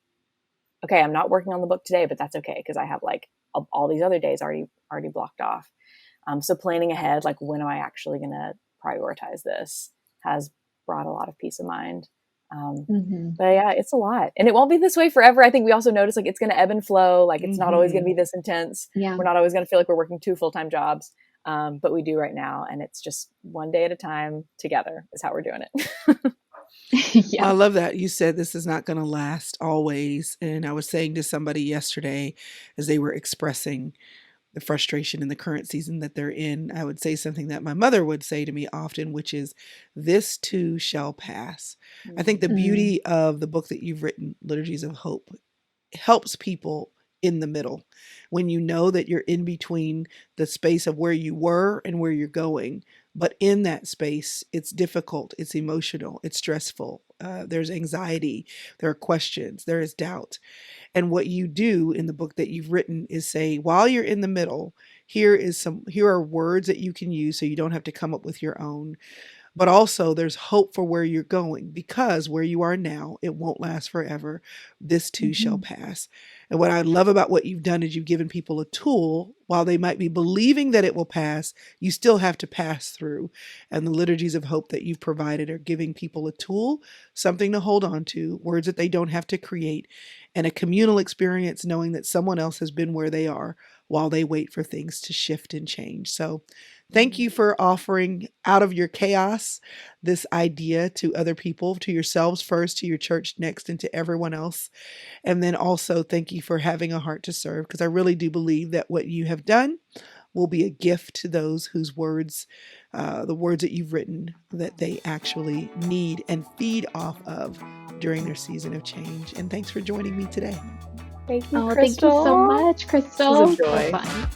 okay, I'm not working on the book today, but that's okay because I have like all these other days already blocked off. So planning ahead, like when am I actually going to prioritize this, has brought a lot of peace of mind. Hmm. But yeah, it's a lot, and it won't be this way forever. I think we also notice like it's going to ebb and flow. Like it's not always going to Mhm. be this intense. Yeah. We're not always going to feel like we're working 2 full-time jobs. But we do right now, and it's just one day at a time together is how we're doing it. Well, I Yeah. love that you said this is not going to last always. And I was saying to somebody yesterday as they were expressing the frustration in the current season that they're in, I would say something that my mother would say to me often, which is, this too shall pass. I think the Mm. beauty of the book that you've written, Liturgies of Hope, helps people in the middle when you know that you're in between the space of where you were and where you're going. But in that space, it's difficult, it's emotional, it's stressful. There's anxiety, there are questions, there is doubt. And what you do in the book that you've written is say, while you're in the middle, here are words that you can use so you don't have to come up with your own. But also there's hope for where you're going, because where you are now, it won't last forever. This too shall Hmm. pass. And what I love about what you've done is you've given people a tool. While they might be believing that it will pass, you still have to pass through. And the liturgies of hope that you've provided are giving people a tool, something to hold on to, words that they don't have to create, and a communal experience knowing that someone else has been where they are while they wait for things to shift and change. So thank you for offering out of your chaos this idea to other people, to yourselves first, to your church next, and to everyone else. And then also thank you for having a heart to serve, because I really do believe that what you have done will be a gift to those whose words, the words that you've written, that they actually need and feed off of during their season of change. And thanks for joining me today. Thank you, Oh, thank you so Crystal. much, This was a Crystal. So joy. fun.